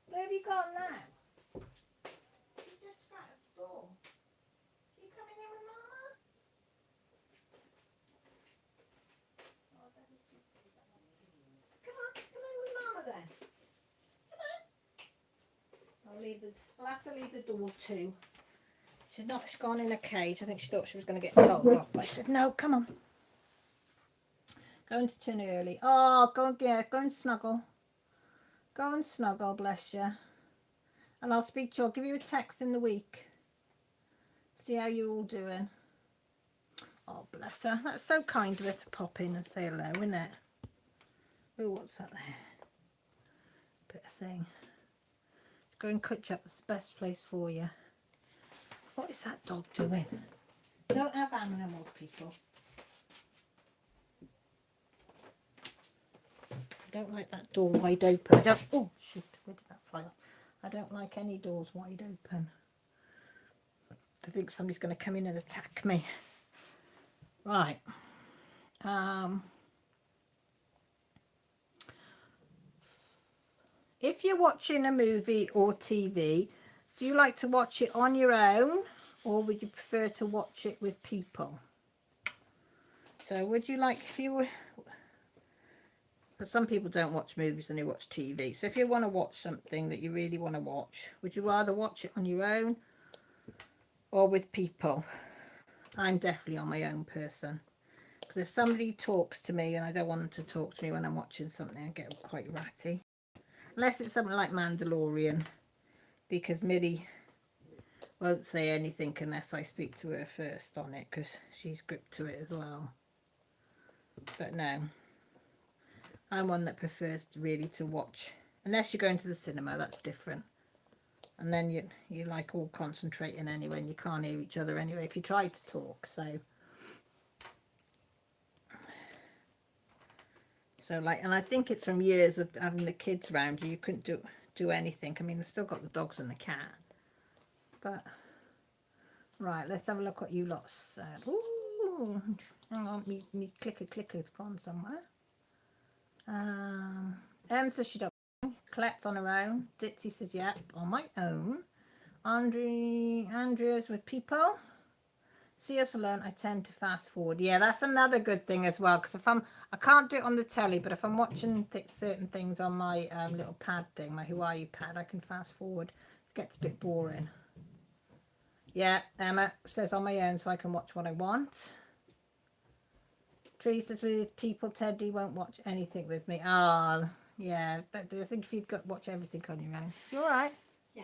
where have you gone now? You just scratched the door. You coming in with Mama? Come on in with Mama then. Come on. I'll have to leave the door too. She's gone in a cage. I think she thought she was going to get told off, but I said no. Come on. Going to turn early. Oh, go and snuggle. Go and snuggle, bless you. And I'll speak to you. I'll give you a text in the week. See how you're all doing. Oh, bless her. That's so kind of her to pop in and say hello, isn't it? Oh, what's that there? Bit of thing. Go and cut up. That's the best place for you. What is that dog doing? Don't have animals, people. I don't like that door wide open. Oh, shoot. Where did that fly off? I don't like any doors wide open. I think somebody's going to come in and attack me. Right. If you're watching a movie or TV, do you like to watch it on your own or would you prefer to watch it with people? So would you like, if you were, but some people don't watch movies and they watch TV. So if you want to watch something that you really want to watch, would you rather watch it on your own or with people? I'm definitely on my own person. Because if somebody talks to me and I don't want them to talk to me when I'm watching something, I get quite ratty. Unless it's something like Mandalorian. Because Millie won't say anything unless I speak to her first on it. Because she's gripped to it as well. But no. I'm one that prefers really to watch. Unless you're going to the cinema, that's different. And then you like all concentrating anyway and you can't hear each other anyway if you try to talk. So like, and I think it's from years of having the kids around you couldn't do anything. I mean, I've still got the dogs and the cat. But, right, let's have a look what you lot said. Ooh, hang on, me clicker's gone somewhere. Em says she don't. Colette's on her own. Ditzy said, yep, on my own. Andrea's with people. See us alone, I tend to fast forward. Yeah, that's another good thing as well. Because I can't do it on the telly, but if I'm watching certain things on my little pad thing, my Who Are You pad, I can fast forward. It gets a bit boring. Yeah, Emma says on my own so I can watch what I want. Tree says with people, Teddy won't watch anything with me. Oh, yeah. I think if you'd watch everything on your own. You all right? Yeah.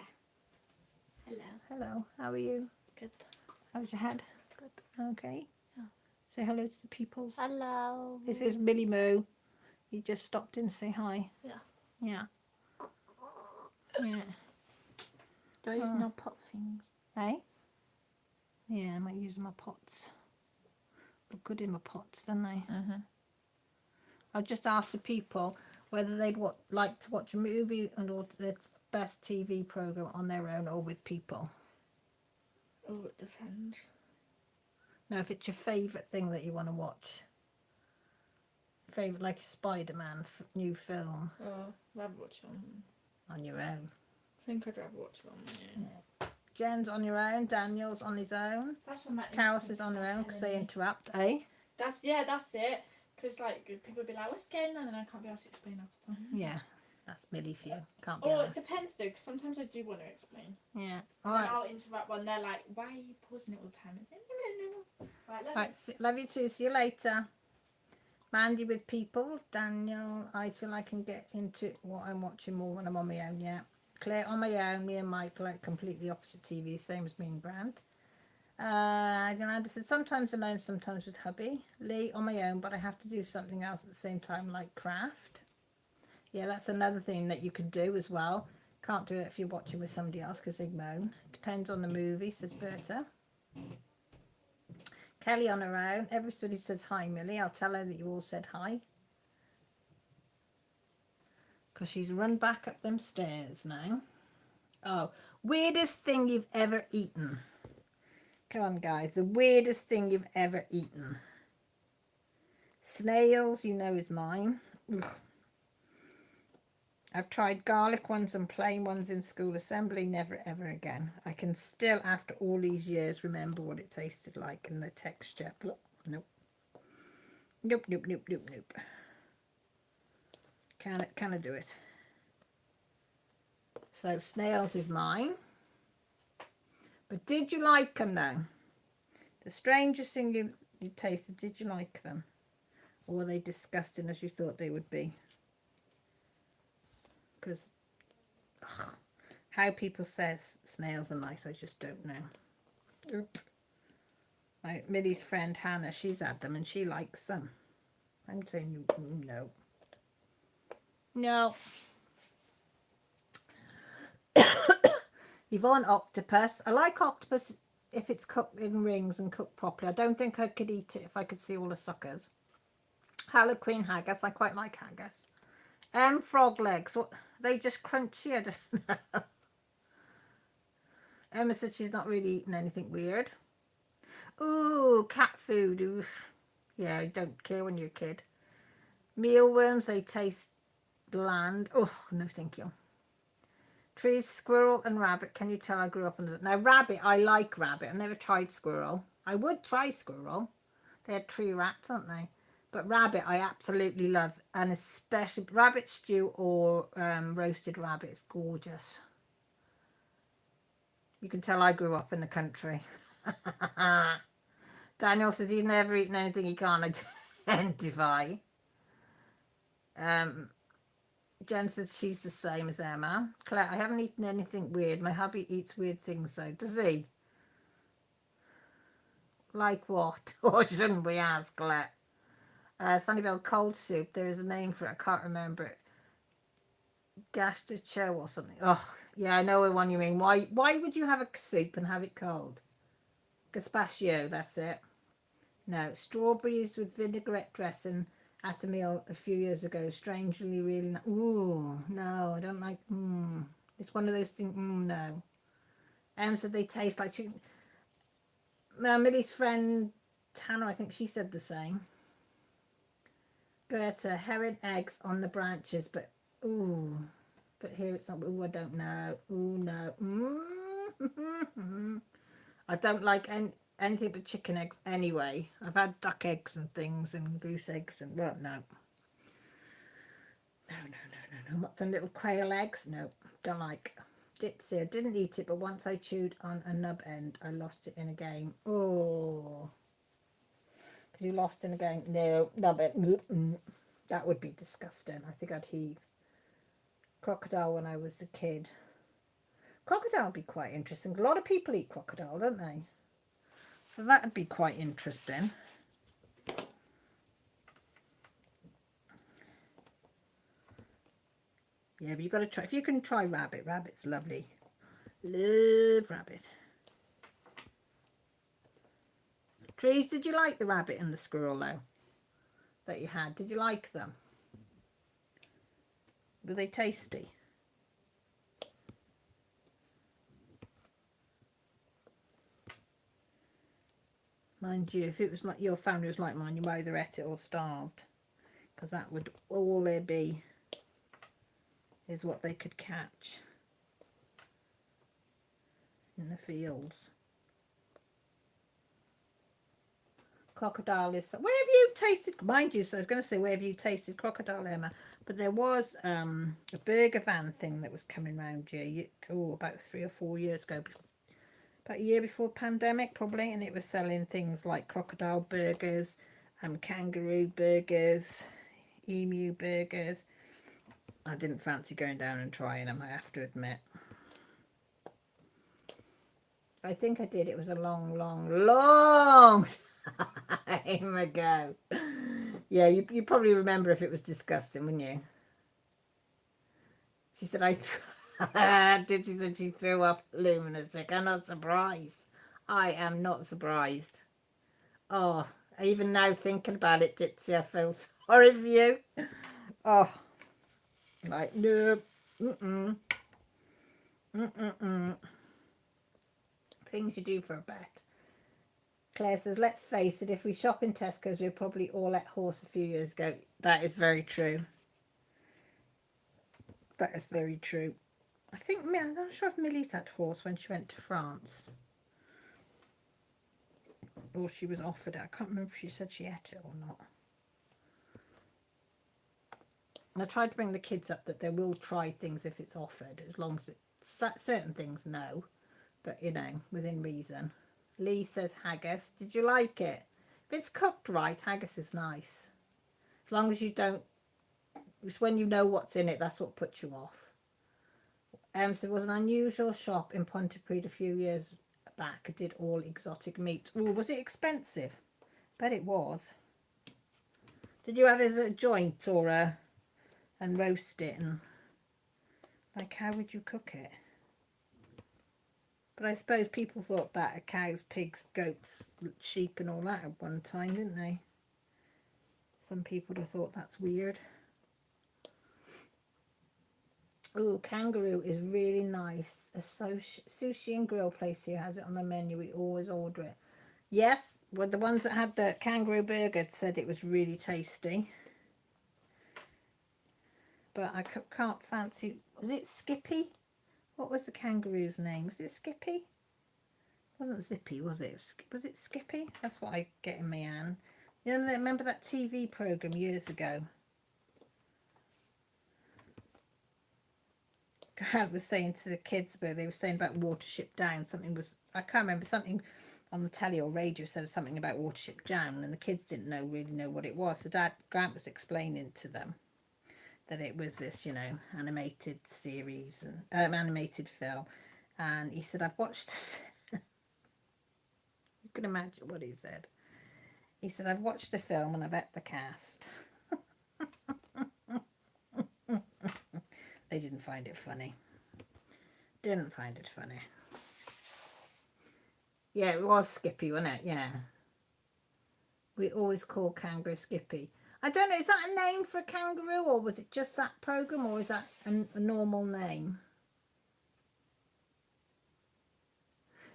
Hello. Hello. How are you? Good. How's your head? Good. Okay. Yeah. Say hello to the peoples. Hello. This is Millie Moo. You just stopped in to say hi. Yeah. Yeah. Yeah. Do I use no pot things? Hey? Yeah, I might use my pots. Look good in my pots, don't they? Mm-hmm. I'll just ask the people whether they'd like to watch a movie or the best TV program on their own or with people. Oh, it depends. Now, if it's your favourite thing that you want to watch. Favourite, like a Spider-Man new film Oh, I'd rather watch it on. on your own? I think I'd rather watch it on my own. Jen's on your own, Daniel's on his own, That's what my Carol's is on her own because they interrupt, eh? That's it. Because like people be like, "What's going on?" and I can't be asked to explain half the time. Yeah, that's Millie for you. Can't be Or it honest. depends though, because sometimes I do want to explain. Yeah. And Alright. I'll interrupt when they're like, "Why are you pausing it all the time?" It's like, no. Right, Right, love you too. See you later. Mandy with people. Daniel, I feel I can get into what I'm watching more when I'm on my own. Yeah. Claire on my own. Me and Mike like completely opposite TV, same as me and Grant. Yolanda said sometimes alone, sometimes with hubby. Lee on my own, but I have to do something else at the same time, like craft. Yeah, that's another thing that you could do as well. Can't do it if you're watching with somebody else because they moan. Depends on the movie, says Berta. Kelly on her own. Everybody says hi, Millie. I'll tell her that you all said hi. Because she's run back up them stairs now. Oh, weirdest thing you've ever eaten. Come on, guys. The weirdest thing you've ever eaten. Snails, you know, is mine. Ugh. I've tried garlic ones and plain ones in school assembly. Never, ever again. I can still, after all these years, remember what it tasted like and the texture. Nope. Nope. Can I do it? So snails is mine. But did you like them though? The strangest thing you tasted, did you like them? Or were they disgusting as you thought they would be? Because how people says snails are nice, I just don't know. Oop. Millie's friend Hannah, she's had them and she likes them. I'm saying no. No. Yvonne, octopus. I like octopus if it's cooked in rings and cooked properly. I don't think I could eat it if I could see all the suckers. Harlequin haggis. I quite like haggis. Frog legs. What? They just crunchy. I don't know. Emma said she's not really eating anything weird. Ooh, cat food. Ooh. Yeah, I don't care when you're a kid. Mealworms, they taste bland. Oh, no thank you. Trees, squirrel and rabbit. Can you tell I grew up on this? Now, rabbit, I like rabbit. I've never tried squirrel. I would try squirrel. They're tree rats, aren't they? But rabbit, I absolutely love. And especially rabbit stew or roasted rabbit. It's gorgeous. You can tell I grew up in the country. Daniel says he's never eaten anything he can't identify. Jen says she's the same as Emma. Claire, I haven't eaten anything weird. My hubby eats weird things though. Does he? Like what? Or shouldn't we ask, Claire? Sunnybell cold soup. There is a name for it. I can't remember it. Gastacho or something. Oh, yeah, I know the one you mean. Why would you have a soup and have it cold? Gazpacho, that's it. No, strawberries with vinaigrette dressing at a meal a few years ago. Strangely, really. Ooh, no, I don't like. It's one of those things. No. So they taste like chicken. Millie's friend Tanner, I think she said the same. Berta, heron eggs on the branches, but ooh, but here it's not. Ooh, I don't know. Ooh, no. I don't like anything but chicken eggs anyway. I've had duck eggs and things and goose eggs and well, no. No. What's on little quail eggs? No, don't like. Ditsy, I didn't eat it, but once I chewed on a nub end, I lost it in a game. Oh. Because you lost in a game. No, nub end. That would be disgusting. I think I'd heave. Crocodile when I was a kid. Crocodile would be quite interesting. A lot of people eat crocodile, don't they? So that would be quite interesting. Yeah, but you've got to try. If you can try rabbit. Rabbit's lovely. Love rabbit. Trees, did you like the rabbit and the squirrel, though, that you had? Did you like them? Were they tasty? Mind you, if it was like your family was like mine, you either ate it or starved. because that would all there be is what they could catch in the fields. Crocodile is, where have you tasted, mind you, so I was going to say where have you tasted crocodile, Emma, but there was a burger van thing that was coming round here about 3 or 4 years ago, about a year before pandemic probably, and it was selling things like crocodile burgers, kangaroo burgers, emu burgers. I didn't fancy going down and trying them, I have to admit. I think I did. It was a long time ago. Yeah, you probably remember if it was disgusting, wouldn't you? She said, she said she threw up lunatic. I'm not surprised. I am not surprised. Oh, even now thinking about it, Ditsy, I feel sorry for you. Oh, like, nope. Things you do for a bet. Claire says, let's face it, if we shop in Tesco's, we were probably all at horse a few years ago. That is very true. That is very true. I think, I'm not sure if Millie's had horse when she went to France. Or she was offered it. I can't remember if she said she ate it or not. And I tried to bring the kids up that they will try things if it's offered, as long as it's certain things, no. But, you know, within reason. Lee says haggis. Did you like it? If it's cooked right, haggis is nice. As long as you don't... It's when you know what's in it, that's what puts you off. So there was an unusual shop in Pontypridd a few years back. It did all exotic meat. Oh, was it expensive? Bet it was. Did you have it as a joint or a... and roast it? And like, how would you cook it? But I suppose people thought that of cows, pigs, goats, sheep and all that at one time, didn't they? Some people would have thought that's weird. Oh, kangaroo is really nice. A sushi and grill place here has it on the menu. We always order it. Yes, well, the ones that had the kangaroo burger said it was really tasty. But I can't fancy... Was it Skippy? What was the kangaroo's name? Was it Skippy? It wasn't Zippy, was it? Was it Skippy? That's what I get in my hand. You know, remember that TV programme years ago? Grant was saying to the kids, but they were saying about Watership Down. Something was... I can't remember. Something on the telly or radio said something about Watership Down, and the kids didn't really know what it was. So Grant was explaining to them that it was this, you know, animated series and animated film, and he said, I've watched the you can imagine what he said. He said, I've watched the film and I've met the cast. They didn't find it funny. Didn't find it funny. Yeah, it was Skippy, wasn't it? Yeah. We always call kangaroo Skippy. I don't know, is that a name for a kangaroo, or was it just that programme, or is that a normal name?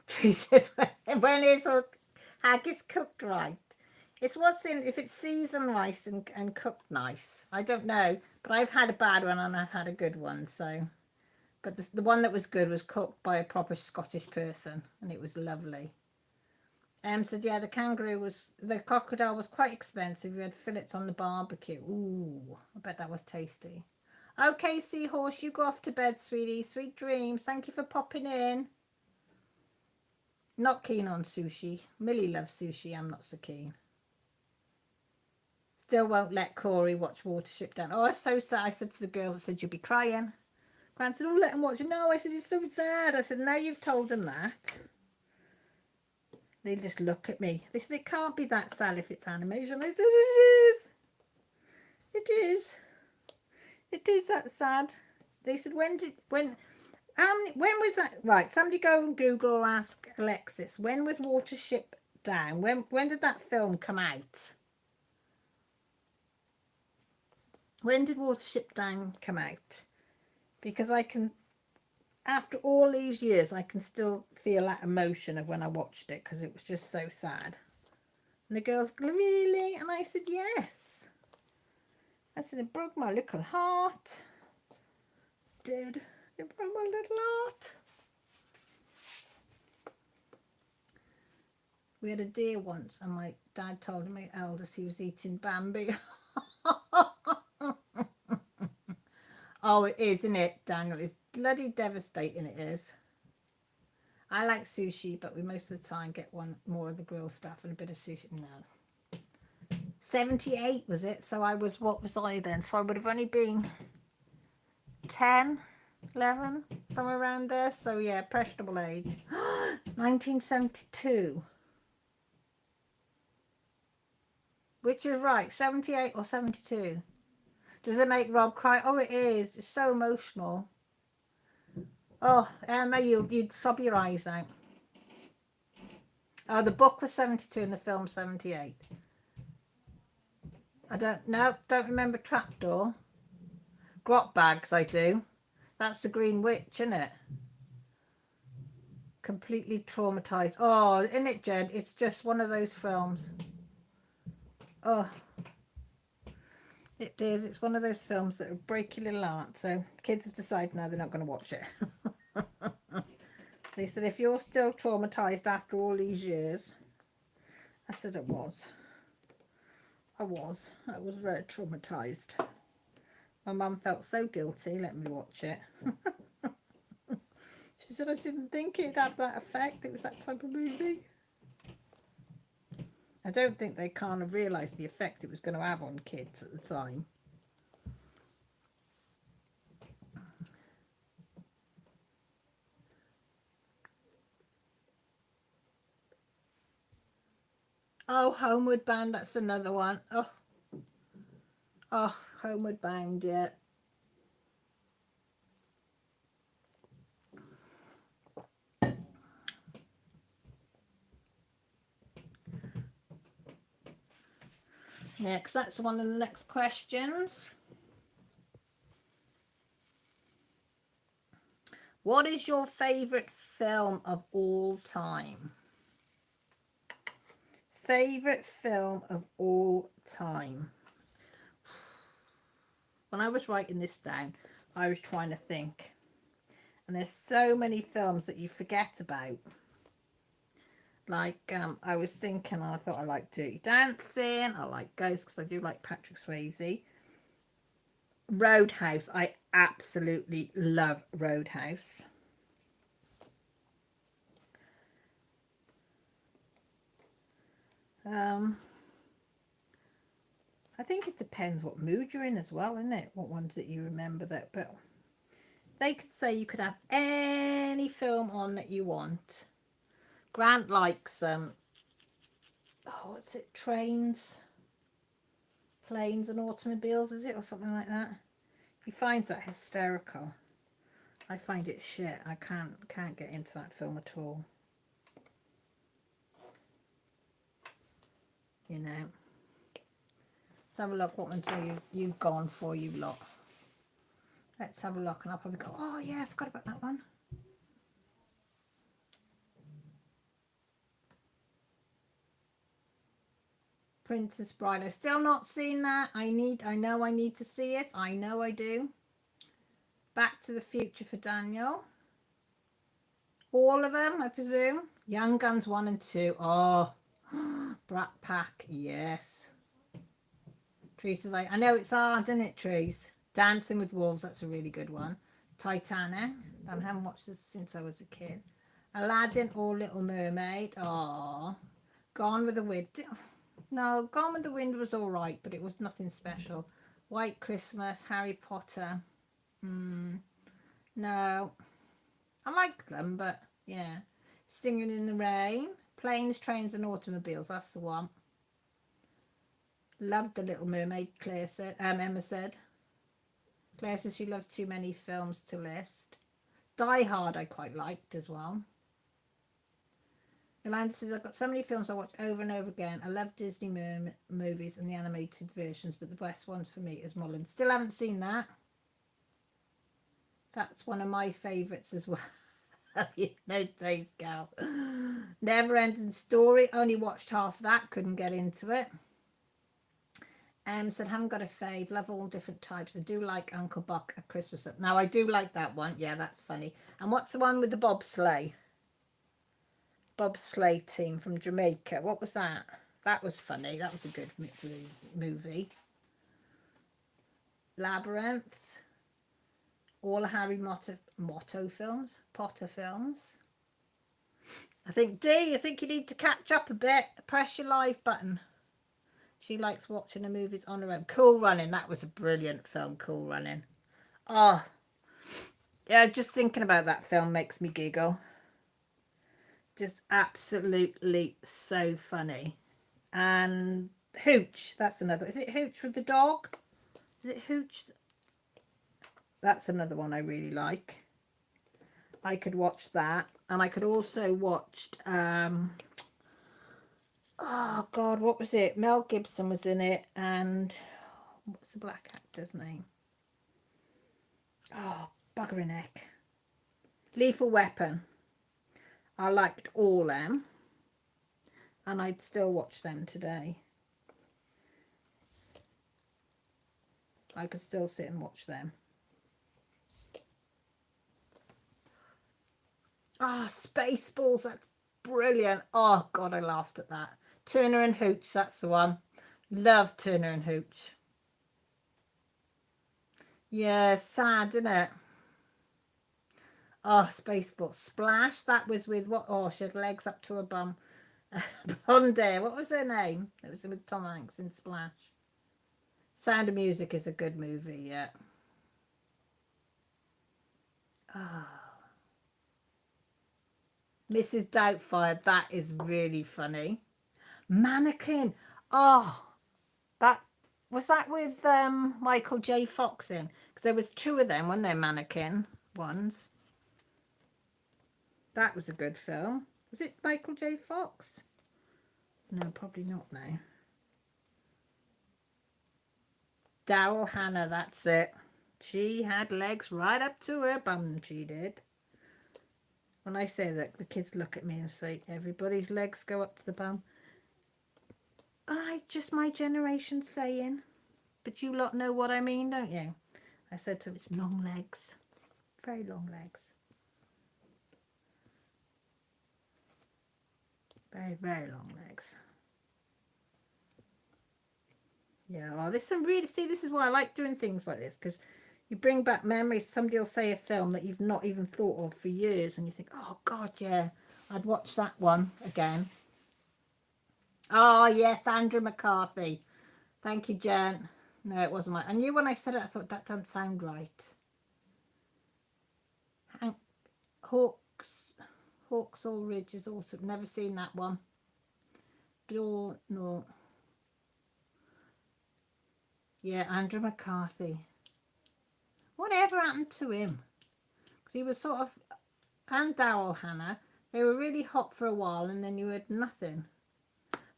She says, when is haggis cooked right? It's what's in, if it's seasoned rice and cooked nice. I don't know, but I've had a bad one and I've had a good one, so. But the one that was good was cooked by a proper Scottish person, and it was lovely. Said, yeah, the crocodile was quite expensive. We had fillets on the barbecue. Ooh, I bet that was tasty. Okay, Seahorse, you go off to bed, sweetie. Sweet dreams. Thank you for popping in. Not keen on sushi. Millie loves sushi. I'm not so keen. Still won't let Corey watch Watership Down. Oh, it's so sad. I said to the girls, I said, you'll be crying. Grant said, oh, let him watch it. No, I said, it's so sad. I said, now you've told them that. They just look at me. They said, it can't be that sad if it's animation. I said, it is. It is. It is that sad. They said, when was that? Right, somebody go and Google or ask Alexis, when was Watership Down? When did that film come out? When did Watership Down come out? Because I can, after all these years, I can still feel that emotion of when I watched it, because it was just so sad. And the girls go, really? And I said, yes. I said, it broke my little heart. Did. It broke my little heart. We had a deer once, and my dad told my eldest he was eating Bambi. Oh, it is, isn't it, Daniel? It's bloody devastating, it is. I like sushi, but we most of the time get one more of the grilled stuff and a bit of sushi. No. 78 was it? So I was, what was I then? So I would have only been 10, 11, somewhere around there. So yeah, impressionable age. 1972. Which is right, 78 or 72? Does it make Rob cry? Oh, it is. It's so emotional. Oh, Emma, you'd sob your eyes out. Oh, the book was 72 and the film 78. I don't remember Trapdoor. Grot Bags, I do. That's the Green Witch, isn't it? Completely traumatized. Oh, isn't it, Jed? It's just one of those films. Oh, it is. It's one of those films that will break your little heart. So kids have decided now they're not going to watch it. They said, if you're still traumatized after all these years. I said I was. I was very traumatized. My mum felt so guilty letting me watch it. She said I didn't think it'd have that effect. It was that type of movie. I don't think they kind of realised the effect it was going to have on kids at the time. Oh, Homeward Bound, that's another one. Oh, Homeward Bound, yeah. Next, that's one of the next questions. What is your favourite film of all time? Favourite film of all time. When I was writing this down, I was trying to think. And there's so many films that you forget about. Like, I was thinking, I thought I liked Dirty Dancing. I like Ghosts because I do like Patrick Swayze. Roadhouse. I absolutely love Roadhouse. I think it depends what mood you're in as well, isn't it? What ones that you remember that. But they could say you could have any film on that you want. Grant likes what's it? Trains, planes and automobiles, is it, or something like that? He finds that hysterical. I find it shit. I can't get into that film at all. You know. Let's have a look. What ones are you've gone for, you lot? Let's have a look, and I'll probably go, oh yeah, I forgot about that one. Princess Bride. I've still not seen that. I know I need to see it. I know I do. Back to the Future for Daniel. All of them, I presume. Young Guns 1 and 2. Oh, Brat Pack. Yes. Teresa's like, I know it's hard, isn't it, Trees? Dancing with Wolves. That's a really good one. Titanic. I haven't watched this since I was a kid. Aladdin or Little Mermaid. Oh, Gone with the Wind. No, Gone with the Wind was all right, but it was nothing special. White Christmas, Harry Potter. No. I like them, but yeah. Singing in the Rain. Planes, Trains and Automobiles. That's the one. Loved The Little Mermaid, Claire said. Emma said. Claire says she loves too many films to list. Die Hard I quite liked as well. Yolanda says, I've got so many films I watch over and over again. I love Disney movies and the animated versions, but the best ones for me is Mullen. Still haven't seen that. That's one of my favourites as well. No taste, gal. Never Ending Story. Only watched half of that. Couldn't get into it. Said, haven't got a fave. Love all different types. I do like Uncle Buck at Christmas. Now, I do like that one. Yeah, that's funny. And what's the one with the bobsleigh? Bobsleigh team from Jamaica. What was that? That was funny. That was a good movie. Labyrinth. All the Harry Potter films. I think, D, I think you need to catch up a bit. Press your live button. She likes watching the movies on her own. Cool Running. That was a brilliant film, Cool Running. Oh, yeah, just thinking about that film makes me giggle. Just absolutely so funny. And Hooch. That's another. Is it Hooch with the dog? Is it Hooch? That's another one I really like. I could watch that. And I could also watch... oh God, what was it? Mel Gibson was in it, and what's the black actor's name? Oh, buggering neck. Lethal Weapon. I liked all them, and I'd still watch them today. I could still sit and watch them. Ah, oh, Spaceballs, that's brilliant. Oh God, I laughed at that. Turner and Hooch, that's the one. Love Turner and Hooch. Yeah, sad, isn't it? Oh, Spaceballs. Splash, that was with what? Oh, she had legs up to her bum. Blonde hair, what was her name? It was with Tom Hanks in Splash. Sound of Music is a good movie, yeah. Oh. Mrs. Doubtfire, that is really funny. Mannequin. Oh, that was that with Michael J. Fox in? Because there was two of them, weren't there, mannequin ones? That was a good film. Was it Michael J. Fox? No, probably not now. Daryl Hannah, that's it. She had legs right up to her bum, she did. When I say that, the kids look at me and say, everybody's legs go up to the bum. Just my generation saying. But you lot know what I mean, don't you? I said to him, it's long legs. Very long legs. Very, very long legs. Yeah, oh, there's some really, see, this is why I like doing things like this, because you bring back memories. Somebody will say a film that you've not even thought of for years, and you think, oh, God, yeah, I'd watch that one again. Oh, yes, Andrew McCarthy. Thank you, Jen. No, it wasn't I knew when I said it, I thought, that doesn't sound right. Hawks All Ridge is also, never seen that one. No. Yeah, Andrew McCarthy. Whatever happened to him? Because he was sort of, and Daryl Hannah, they were really hot for a while, and then you heard nothing.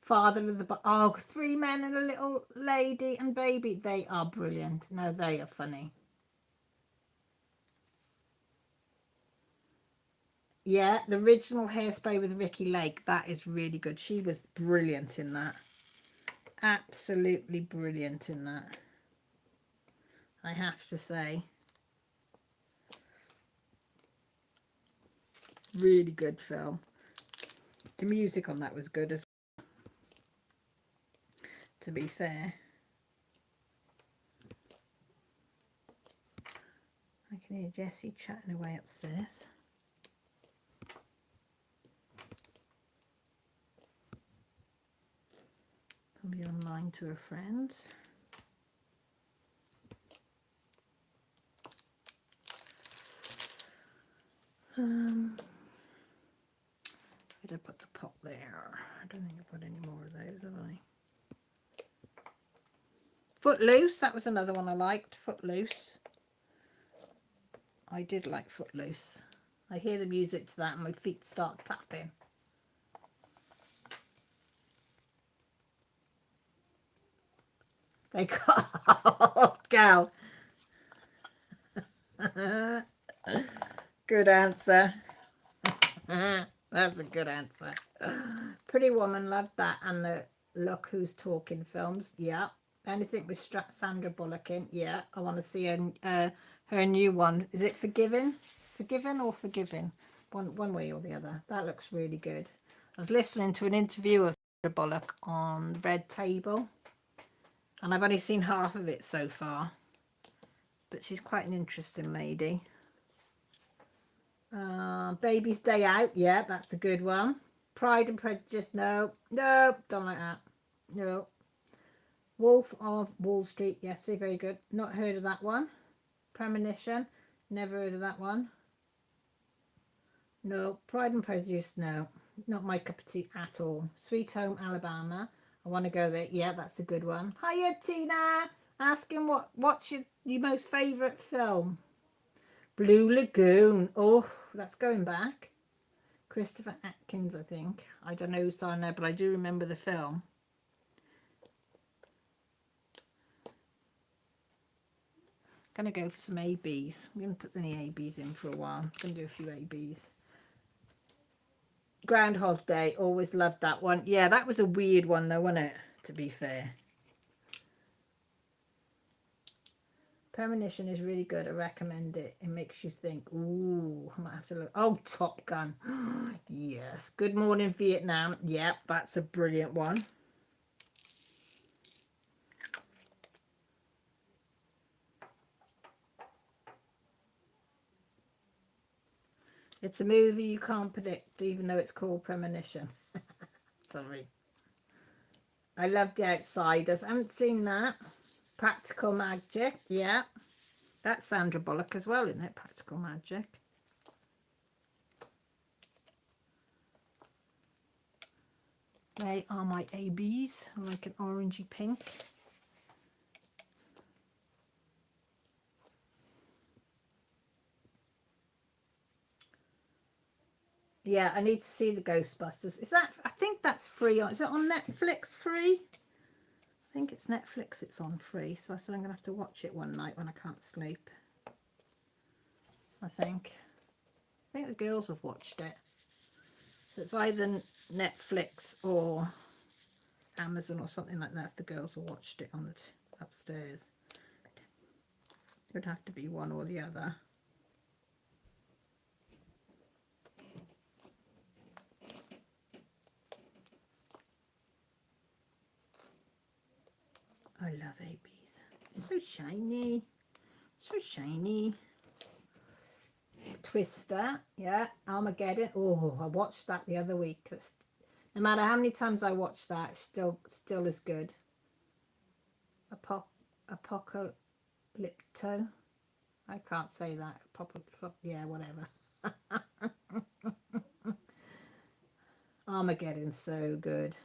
Father of the... Oh, 3 men and a little lady and baby. They are brilliant. No, they are funny. Yeah, the original Hairspray with Ricki Lake. That is really good. She was brilliant in that. Absolutely brilliant in that. I have to say. Really good film. The music on that was good as well, to be fair. I can hear Jessie chatting away upstairs. Probably online to her friends. Did I put the pot there? I don't think I put any more of those, have I? Footloose, that was another one I liked. Footloose. I did like Footloose. I hear the music to that and my feet start tapping. They got... Oh, gal. Good answer. That's a good answer. Pretty Woman, loved that. And the Look Who's Talking films. Yeah, Anything with Sandra Bullock in? Yeah, I want to see her new one. Is it Forgiven? Forgiven or Forgiving? One way or the other. That looks really good. I was listening to an interview of Sandra Bullock on Red Table, and I've only seen half of it so far, but she's quite an interesting lady. Baby's Day Out. Yeah, that's a good one. Pride and Prejudice. No, don't like that. No. Wolf of Wall Street. Yes, very good. Not heard of that one. Premonition. Never heard of that one. No. Pride and Prejudice. No, not my cup of tea at all. Sweet Home Alabama. I want to go there. Yeah, that's a good one. Hiya, Tina. Asking what's your most favourite film? Blue Lagoon. Oh, that's going back. Christopher Atkins, I think. I don't know who's on there, but I do remember the film. Gonna go for some ABs. I'm gonna put any ABs in for a while. Gonna do a few ABs. Groundhog Day, always loved that one. Yeah, that was a weird one though, wasn't it? To be fair. Premonition is really good. I recommend it. It makes you think. Ooh, I might have to look. Oh, Top Gun. Yes. Good Morning Vietnam. Yep, that's a brilliant one. It's a movie you can't predict, even though it's called Premonition. Sorry. I love The Outsiders. I haven't seen that. Practical Magic. Yeah. That's Sandra Bullock as well, isn't it? Practical Magic. They are my ABs. I like an orangey pink. Yeah, I need to see the Ghostbusters. Is that? I think that's free. Is it on Netflix free? I think it's Netflix. It's on free. So I said I'm gonna have to watch it one night when I can't sleep. I think the girls have watched it. So it's either Netflix or Amazon or something like that. If the girls have watched it on the upstairs, it would have to be one or the other. I love ABs. So shiny. So shiny. Twister. Yeah. Armageddon. Oh, I watched that the other week. No matter how many times I watch that, it's still as good. Apocalypto. I can't say that. Yeah, whatever. Armageddon's so good.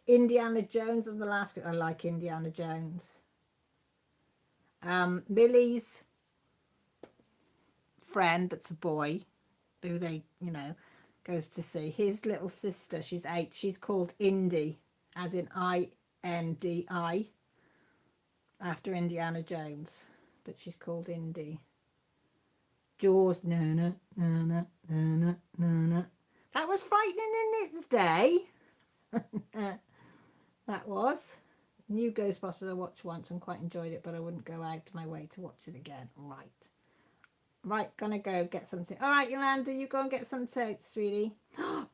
Indiana Jones and the Last. I like Indiana Jones. Millie's friend, that's a boy, who they, goes to see. His little sister, she's 8. She's called Indy, as in INDI, after Indiana Jones, but she's called Indy. Jaws, no. That was frightening in its day. That was. New Ghostbusters I watched once and quite enjoyed it, but I wouldn't go out of my way to watch it again. Right, gonna go get something. All right, Yolanda, you go and get some toast, sweetie.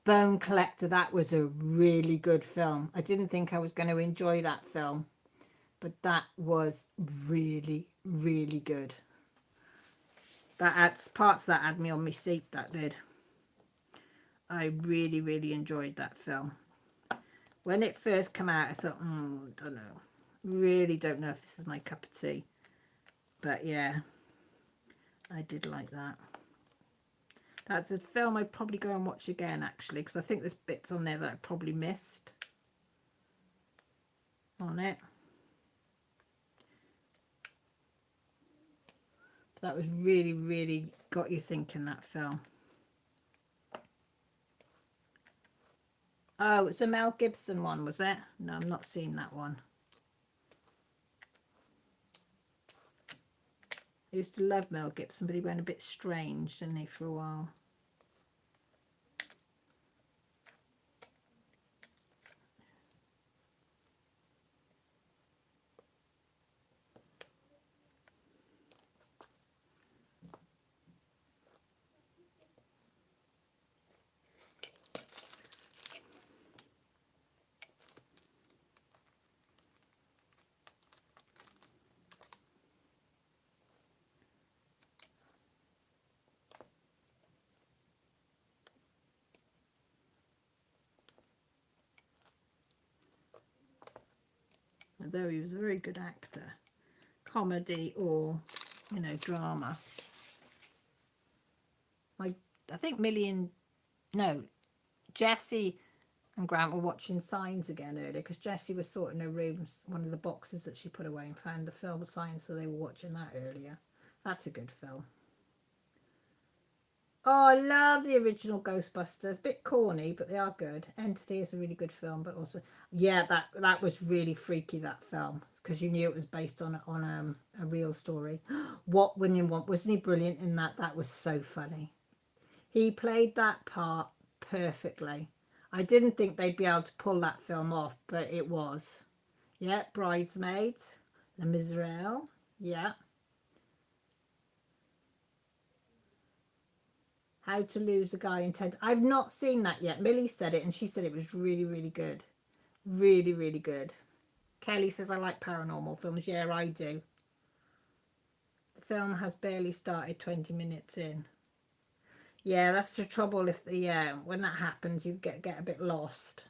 Bone Collector, that was a really good film. I didn't think I was going to enjoy that film, but that was really, really good. That adds parts that had me on my seat, that did. I really, really enjoyed that film. When it first came out, I thought, don't know. Really don't know if this is my cup of tea. But yeah, I did like that. That's a film I'd probably go and watch again, actually, because I think there's bits on there that I probably missed on it. But that was really, really got you thinking, that film. Oh, it's a Mel Gibson one, was it? No, I've not seen that one. I used to love Mel Gibson, but he went a bit strange, didn't he, for a while? though he was a very good actor. Comedy or, you know, drama. I think Jessie and Grant were watching Signs again earlier because Jessie was sorting her rooms, one of the boxes that she put away, and found the film Signs, so they were watching that earlier. That's a good film. Oh, I love the original Ghostbusters. Bit corny, but they are good. Entity is a really good film, but also, yeah, that was really freaky, that film, because you knew it was based on a real story. What William Want, wasn't he brilliant in that? That was so funny. He played that part perfectly. I didn't think they'd be able to pull that film off, but it was. Yeah, Bridesmaids, Les Miserables, yeah. How to Lose a Guy in 10. I've not seen that yet. Millie said it and she said it was really, really good. Really, really good. Kelly says I like paranormal films. Yeah, I do. The film has barely started 20 minutes in. Yeah, that's the trouble. If when that happens, you get a bit lost.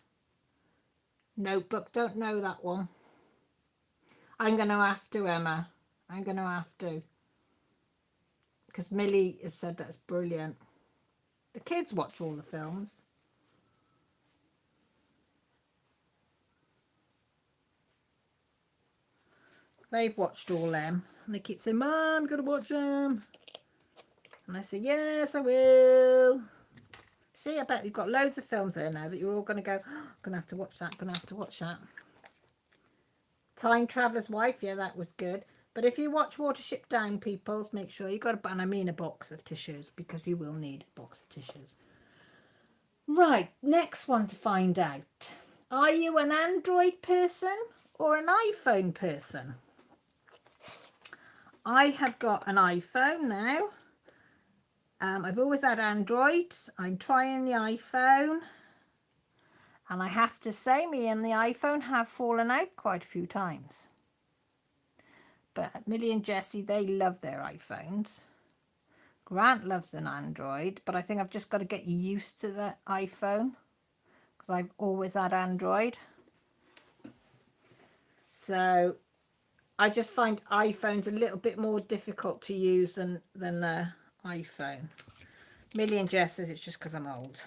Notebook, don't know that one. I'm going to have to, Emma. I'm going to have to. Because Millie has said that's brilliant. The kids watch all the films. They've watched all them. And they keep saying, Mum, I'm going to watch them. And I say, yes, I will. See, I bet you've got loads of films there now that you're all going to go, oh, I'm going to have to watch that, going to have to watch that. Time Traveller's Wife, yeah, that was good. But if you watch Watership Down, peoples, make sure you got and I mean a box of tissues, because you will need a box of tissues. Right, next one to find out. Are you an Android person or an iPhone person? I have got an iPhone now. I've always had Androids. I'm trying the iPhone. And I have to say, me and the iPhone have fallen out quite a few times. But Millie and Jessie, they love their iPhones. Grant loves an Android, but I think I've just got to get used to the iPhone because I've always had Android. So I just find iPhones a little bit more difficult to use than the iPhone. Millie and Jess says it's just because I'm old.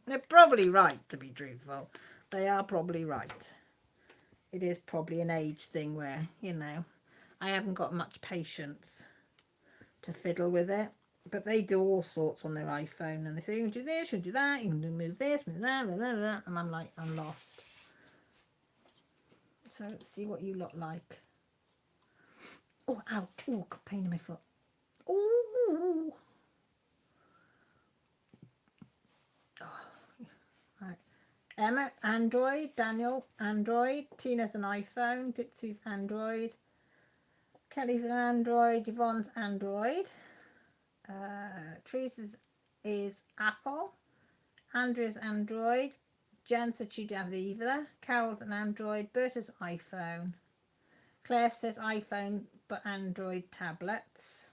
They're probably right, to be truthful. They are probably right. It is probably an age thing where, you know, I haven't got much patience to fiddle with it. But they do all sorts on their iPhone. And they say, you can do this, you can do that, you can move this, move that, blah, blah, blah. And I'm like, I'm lost. So let's see what you look like. Oh, ow. Oh, got pain in my foot. Oh. Right. Emma, Android. Daniel, Android. Tina's an iPhone. Ditsy's Android. Kelly's an Android. Yvonne's Android. Teresa's is Apple. Andrea's Android. Jen said she'd have either. Carol's an Android. Berta's iPhone. Claire says iPhone but Android tablets.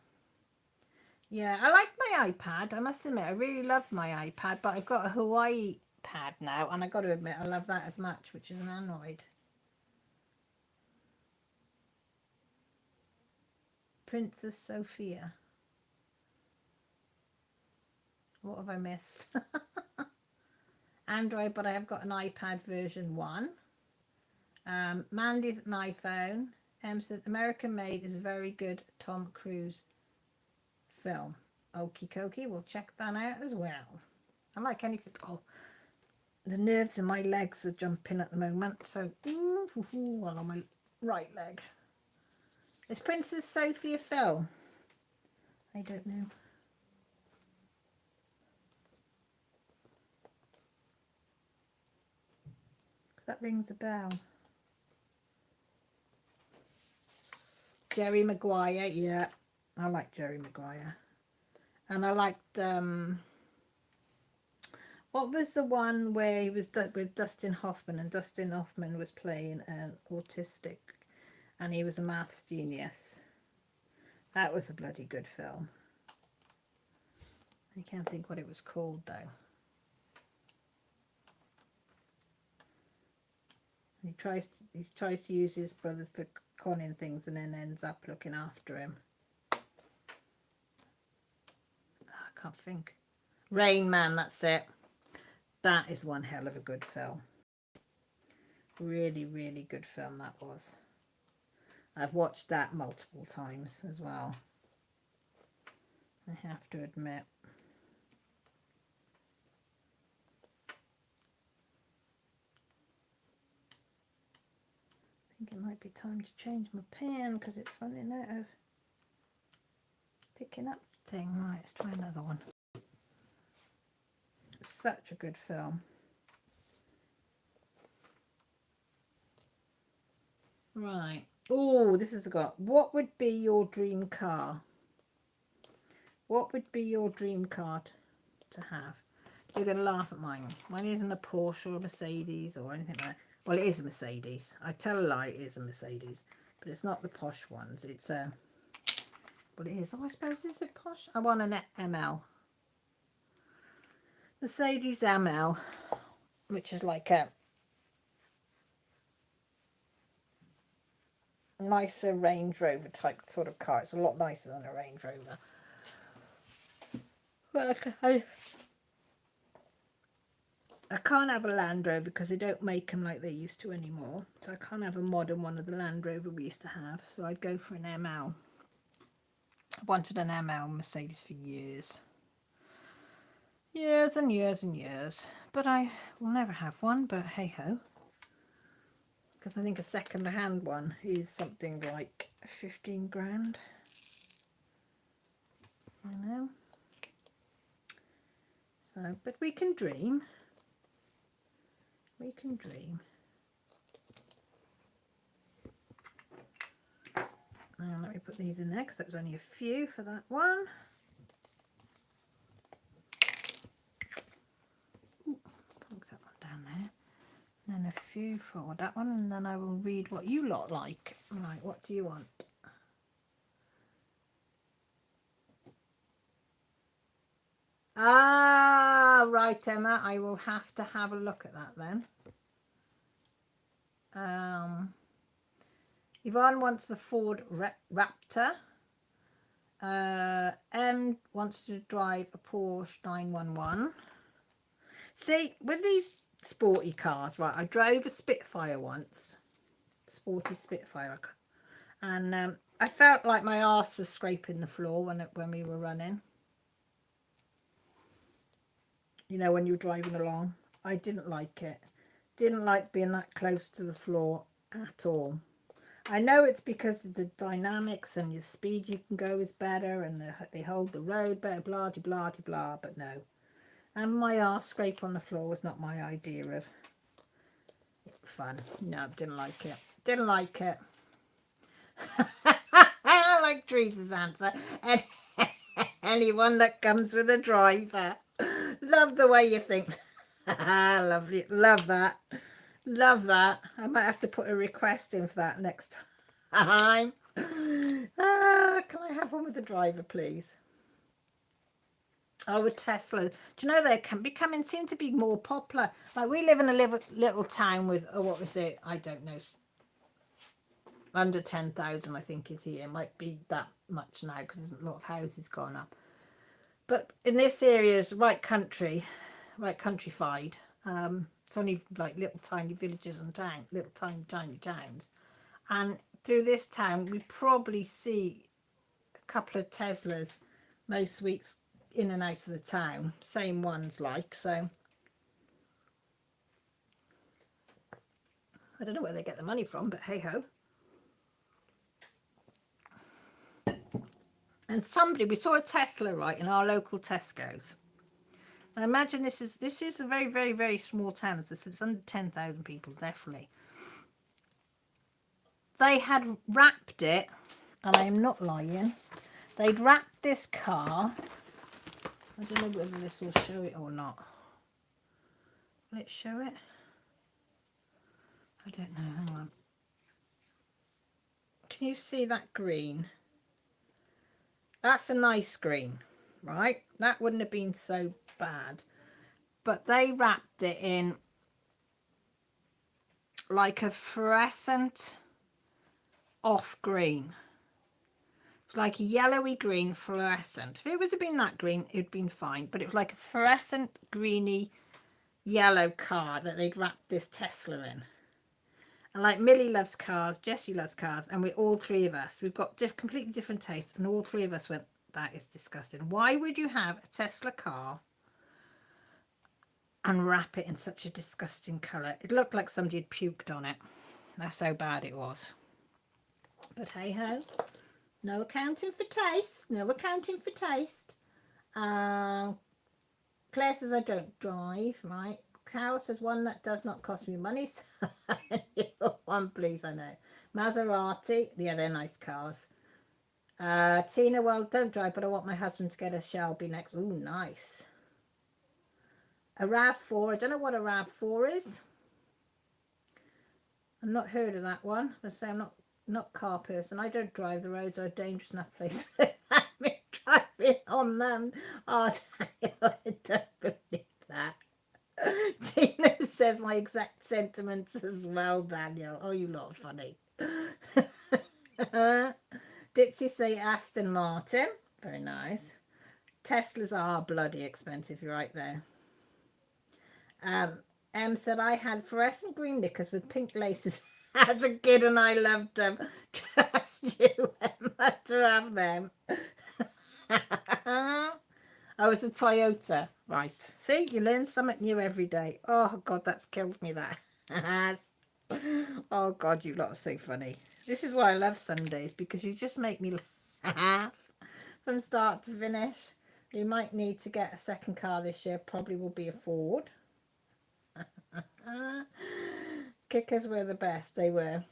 Yeah, I like my iPad. I must admit, I really love my iPad, but I've got a Hawaii pad now, and I've got to admit, I love that as much, which is an Android. Princess Sophia. What have I missed? Android, but I have got an iPad version 1. Mandy's an iPhone. Said American Made is a very good Tom Cruise film. Okie dokie, we'll check that out as well. I like anything. Oh, the nerves in my legs are jumping at the moment. So, well, on my right leg. Is Princess Sophia film? I don't know. That rings a bell. Jerry Maguire, yeah. I like Jerry Maguire. And I liked, what was the one where he was with Dustin Hoffman, and Dustin Hoffman was playing an autistic and he was a maths genius. That was a bloody good film. I can't think what it was called though. He tries to use his brothers for conning things and then ends up looking after him. I can't think. Rain Man, that's it. That is one hell of a good film. Really, really good film that was. I've watched that multiple times as well, I have to admit. I think it might be time to change my pen because it's running out of picking up thing. Right, let's try another one. It's such a good film. Right. Oh, this has got, what would be your dream car? What would be your dream car to have? You're going to laugh at mine. Mine isn't a Porsche or a Mercedes or anything like that. Well, it is a Mercedes. I tell a lie, it is a Mercedes. But it's not the posh ones. It's a... Well, it is. Oh, I suppose it's a posh. I want an ML. Mercedes ML. Which is like a nicer Range Rover type sort of car. It's a lot nicer than a Range Rover. But I can't have a Land Rover because they don't make them like they used to anymore. So I can't have a modern one of the Land Rover we used to have. So I'd go for an ML. I wanted an ML Mercedes for years. Years and years and years. But I will never have one, but hey ho. Because I think a second-hand one is something like 15 grand. I know. So, but we can dream. We can dream. Now let me put these in there because that was only a few for that one. Ooh, put that one down there. And then a few for that one, and then I will read what you lot like. Right, what do you want? Ah, right, Emma. I will have to have a look at that then. Yvonne wants the Ford Raptor. M wants to drive a Porsche 911. See, with these sporty cars, right, I drove a Spitfire once. Sporty Spitfire. And I felt like my arse was scraping the floor when we were running. You know, when you were driving along. I didn't like it. Didn't like being that close to the floor at all. I know it's because of the dynamics and your speed you can go is better and they hold the road better, blah, de, blah, de, blah, but no. And my arse scrape on the floor was not my idea of fun. No, didn't like it. Didn't like it. I like Teresa's answer. And anyone that comes with a driver. Love the way you think. Lovely. Love that. Love that. I might have to put a request in for that next time. Can I have one with the driver, please? Oh, with Tesla. Do you know they can becoming seem to be more popular? Like we live in a little town with, oh, what was it? I don't know. Under 10,000, I think, is here. It might be that much now because there's a lot of houses gone up. But in this area is right country, right countrified. It's only like little tiny villages and towns, little tiny towns. And through this town, we probably see a couple of Teslas most weeks in and out of the town. Same ones like, so. I don't know where they get the money from, but hey ho. And we saw a Tesla right in our local Tesco's. Now imagine this is a very, very, very small town. It's under 10,000 people, definitely. They had wrapped it, and I am not lying. They'd wrapped this car. I don't know whether this will show it or not. Will it show it? I don't know. Hang on. Can you see that green? That's a nice green, right? That wouldn't have been so bad. But they wrapped it in like a fluorescent off green. It's like a yellowy green fluorescent. If it was been that green, it'd been fine. But it was like a fluorescent greeny yellow car that they'd wrapped this Tesla in. And like Millie loves cars, Jessie loves cars, and we all three of us, we've got completely different tastes, and all three of us went, that is disgusting. Why would you have a Tesla car and wrap it in such a disgusting colour? It looked like somebody had puked on it. That's how bad it was. But hey ho, no accounting for taste. No accounting for taste. Claire says I don't drive, right? Carol says one that does not cost me money. One, please, I know. Maserati, yeah, they're nice cars. Tina, well, don't drive, but I want my husband to get a Shelby next. Ooh, nice. A RAV4, I don't know what a RAV4 is. I've not heard of that one. I say I'm not car person. I don't drive. The roads are a dangerous enough place without me driving on them. Oh, I don't believe that. Tina says my exact sentiments as well, Daniel. Oh, you lot are funny. Ditsy say Aston Martin. Very nice. Teslas are bloody expensive. You're right there. Em said I had fluorescent green knickers with pink laces as a kid and I loved them. Trust you, Emma, to have them. Oh, it's a Toyota. Right. See, you learn something new every day. Oh, God, that's killed me, that. Oh, God, you lot are so funny. This is why I love Sundays, because you just make me laugh from start to finish. You might need to get a second car this year. Probably will be a Ford. Kickers were the best. They were.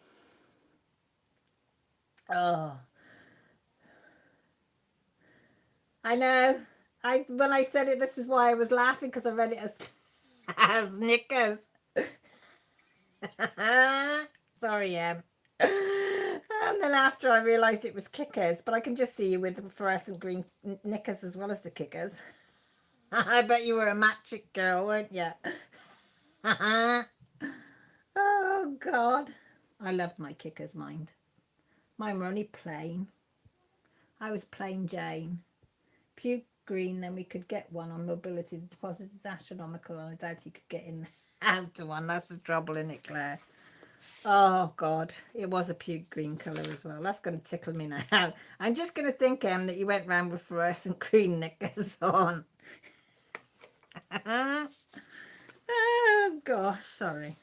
Oh. I know. When I said it, this is why I was laughing, because I read it as knickers. Sorry, Em. And then after I realised it was kickers, but I can just see you with the fluorescent green knickers as well as the kickers. I bet you were a magic girl, weren't you? Oh, God. I loved my kickers, mind. Mine were only plain. I was plain Jane. Puke green, then we could get one on mobility. The deposit is astronomical, and I doubt you could get in out to one. That's the trouble, in it, Claire? Oh, God. It was a puke green colour as well. That's going to tickle me now. I'm just going to think, Em, that you went round with fluorescent green knickers on. Oh, gosh. Sorry.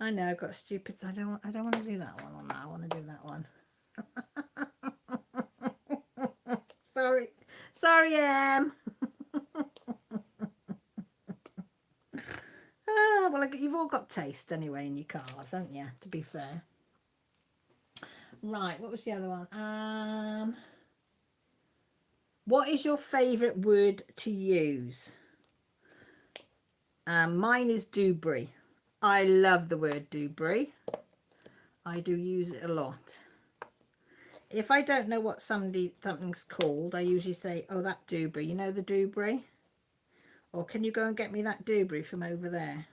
I know, I've got stupid. I don't want to do that one on that. I want to do that one. Sorry, Em. Oh, well, you've all got taste anyway in your cars, haven't you? To be fair. Right, what was the other one? What is your favourite word to use? Mine is doobry. I love the word doobry. I do use it a lot. If I don't know what something's called, I usually say, oh, that doobry. You know the doobry? Or can you go and get me that doobry from over there?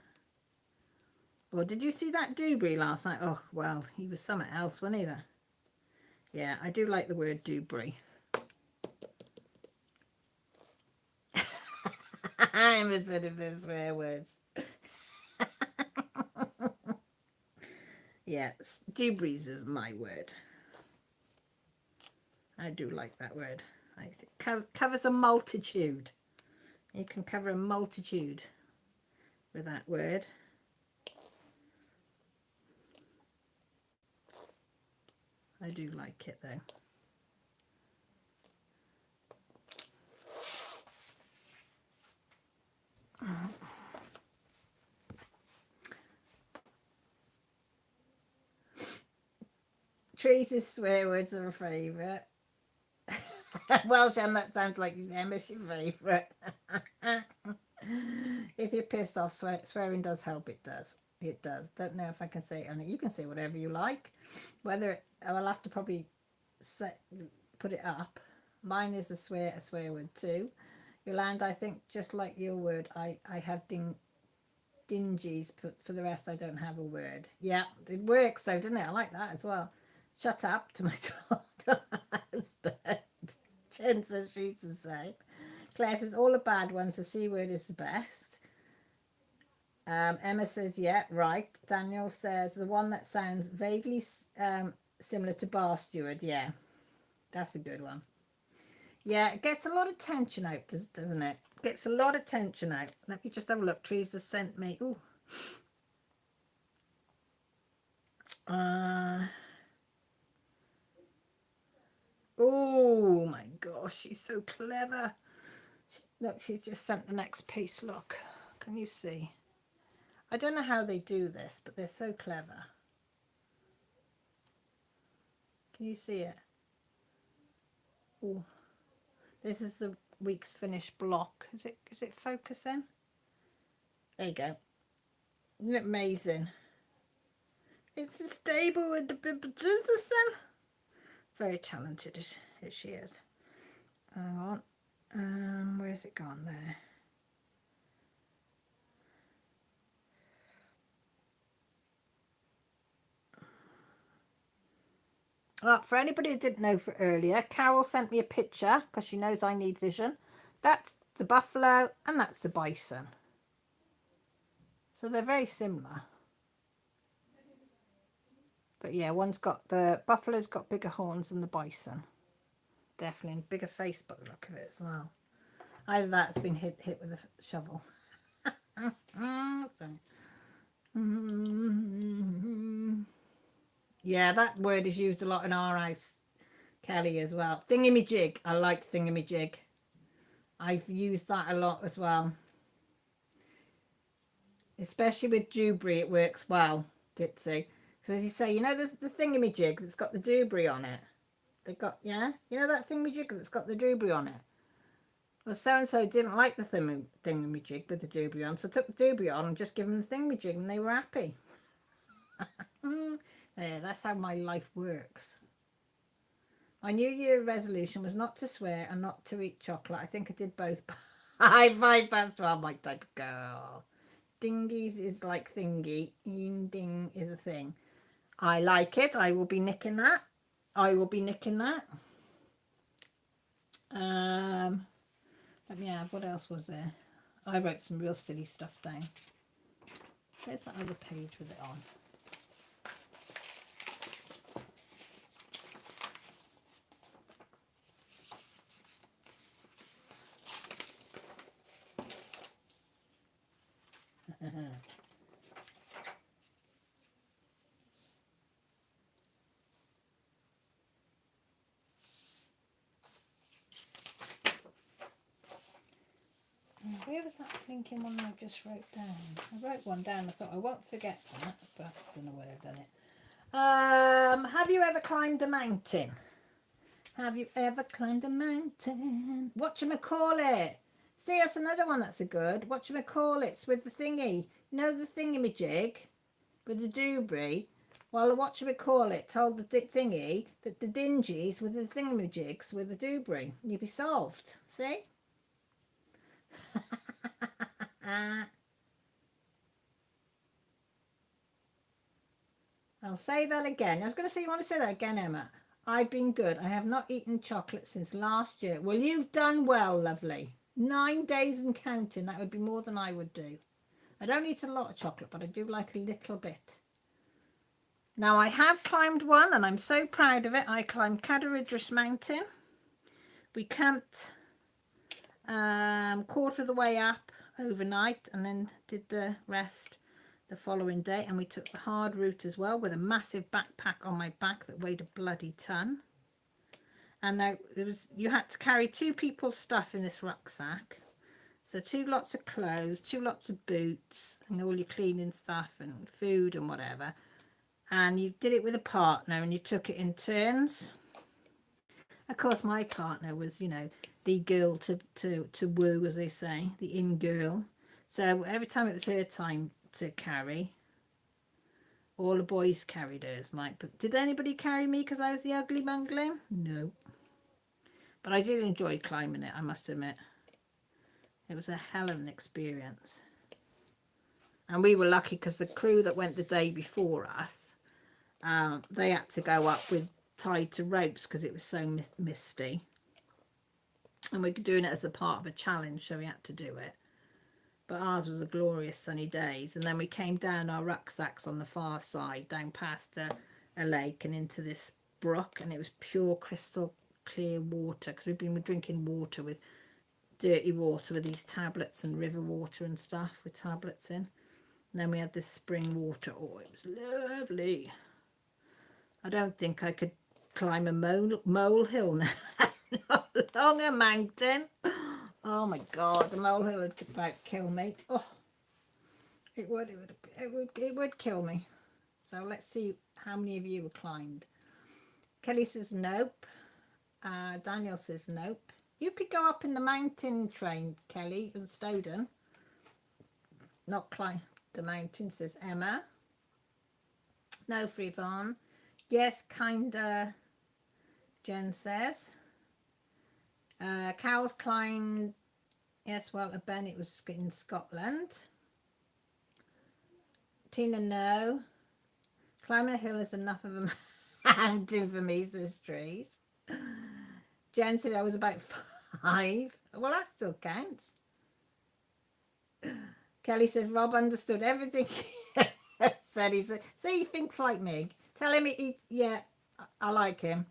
Or did you see that doobry last night? Oh, well, he was something else, wasn't he? There? Yeah, I do like the word doobry. I'm a set of the swear words. Yes, doobries is my word. I do like that word. It covers a multitude. You can cover a multitude with that word. I do like it though. Tracy's swear words are a favourite. Well, Jan, that sounds like Emma's your favourite. If you're pissed off, swearing does help. It does. It does. Don't know if I can say it on it. You can say whatever you like. I'll have to probably put it up. Mine is a swear word too. Yolanda, I think just like your word, I have dingies, but for the rest I don't have a word. Yeah, it works though, doesn't it? I like that as well. Shut up to my husband. Jen says she's the same. Claire says all the bad ones, the C word is the best. Emma says, yeah, right. Daniel says the one that sounds vaguely similar to bar steward. Yeah, that's a good one. Yeah, it gets a lot of tension out, doesn't it? Gets a lot of tension out. Let me just have a look. Teresa sent me. Ooh. Oh my gosh, she's so clever. Look, she's just sent the next piece. Look, can you see? I don't know how they do this, but they're so clever. Can you see it? Oh, this is the week's finished block. Is it focusing? There you go. Isn't it amazing? It's a stable with the then. Very talented as she is. Hang on. Where's it gone there? Well, for anybody who didn't know for earlier, Carol sent me a picture because she knows I need vision. That's the buffalo and that's the bison. So they're very similar. But yeah, the buffalo's got bigger horns than the bison. Definitely, and bigger face by the look of it as well. Either that's been hit with a shovel. Yeah, that word is used a lot in our house, Kelly, as well. Thingamajig. I like thingamajig. I've used that a lot as well. Especially with Dewberry, it works well, Ditsy. So as you say, you know the thingamajig that's got the Dewberry on it? They've got, yeah? You know that thingamajig that's got the Dewberry on it? Well, so-and-so didn't like the thingamajig with the Dewberry on, so took the Dewberry on and just gave them the thingamajig and they were happy. Yeah, that's how my life works. My New Year resolution was not to swear and not to eat chocolate. I think I did both. High 5 past 12, my type of girl. Dingies is like thingy. Ding is a thing. I like it. I will be nicking that. Let me have, what else was there? I wrote some real silly stuff down. Where's that other page with it on? Where was that thinking one I just wrote down? I wrote one down. I thought I won't forget that, but I don't know where I've done it. Have you ever climbed a mountain? Have you ever climbed a mountain? Whatchamacallit? See, that's another one that's a good. Whatchamacallit's with the thingy. You know the thingamajig with the Dewberry? Well, the whatchamacallit told the thingy that the dingies with the thingamajigs with the Dewberry. You'd be solved. See? I'll say that again. I was going to say, you want to say that again, Emma? I've been good. I have not eaten chocolate since last year. Well, you've done well, lovely. 9 days and counting. That would be more than I would do. I don't eat a lot of chocolate, but I do like a little bit. Now, I have climbed one, and I'm so proud of it. I climbed Cadaridris Mountain. We camped quarter of the way up overnight and then did the rest the following day, and we took the hard route as well with a massive backpack on my back that weighed a bloody ton. And now you had to carry 2 people's stuff in this rucksack, so 2 lots of clothes, 2 lots of boots and all your cleaning stuff and food and whatever, and you did it with a partner and you took it in turns. Of course, my partner was, you know, the girl to woo, as they say, the in girl. So every time it was her time to carry, all the boys carried hers. Like, but did anybody carry me because I was the ugly bungling? No. But I did enjoy climbing it, I must admit. It was a hell of an experience. And we were lucky because the crew that went the day before us, they had to go up with tied to ropes because it was so misty. And we were doing it as a part of a challenge, so we had to do it. But ours was a glorious sunny days. And then we came down our rucksacks on the far side, down past a lake and into this brook. And it was pure crystal clear water because we've been drinking water with dirty water with these tablets and river water and stuff with tablets in. And then we had this spring water. Oh, it was lovely. I don't think I could climb a molehill now. Not along a mountain. Oh my God, the molehill would about kill me. Oh, it would kill me. So let's see how many of you have climbed. Kelly says nope. Daniel says nope. You could go up in the mountain train, Kelly, in Snowdon. Not climb the mountain, says Emma. No, for Yvonne. Yes, kinda, Jen says. Cows climbed, yes, well, at Ben, it was in Scotland. Tina, no. Climbing a hill is enough of a mountain for me, says Trees. Jen said I was about 5. Well, that still counts. Kelly said Rob understood everything he said. He said, see, he thinks like me. Tell him, yeah, I like him.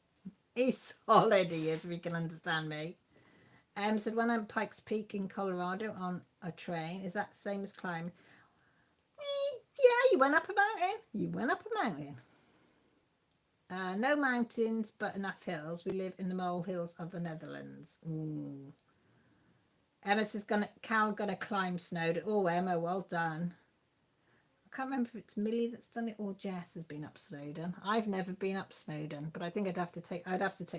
He's solid, he is, if he can understand me. Said, when I'm Pikes Peak in Colorado on a train, is that the same as climbing? Yeah, you went up a mountain. You went up a mountain. No mountains, but enough hills. We live in the molehills of the Netherlands. Ooh. Emma says, Cal gonna climb Snowdon. Oh, Emma, well done. I can't remember if it's Millie that's done it or Jess has been up Snowdon. I've never been up Snowdon, but I think I'd have to take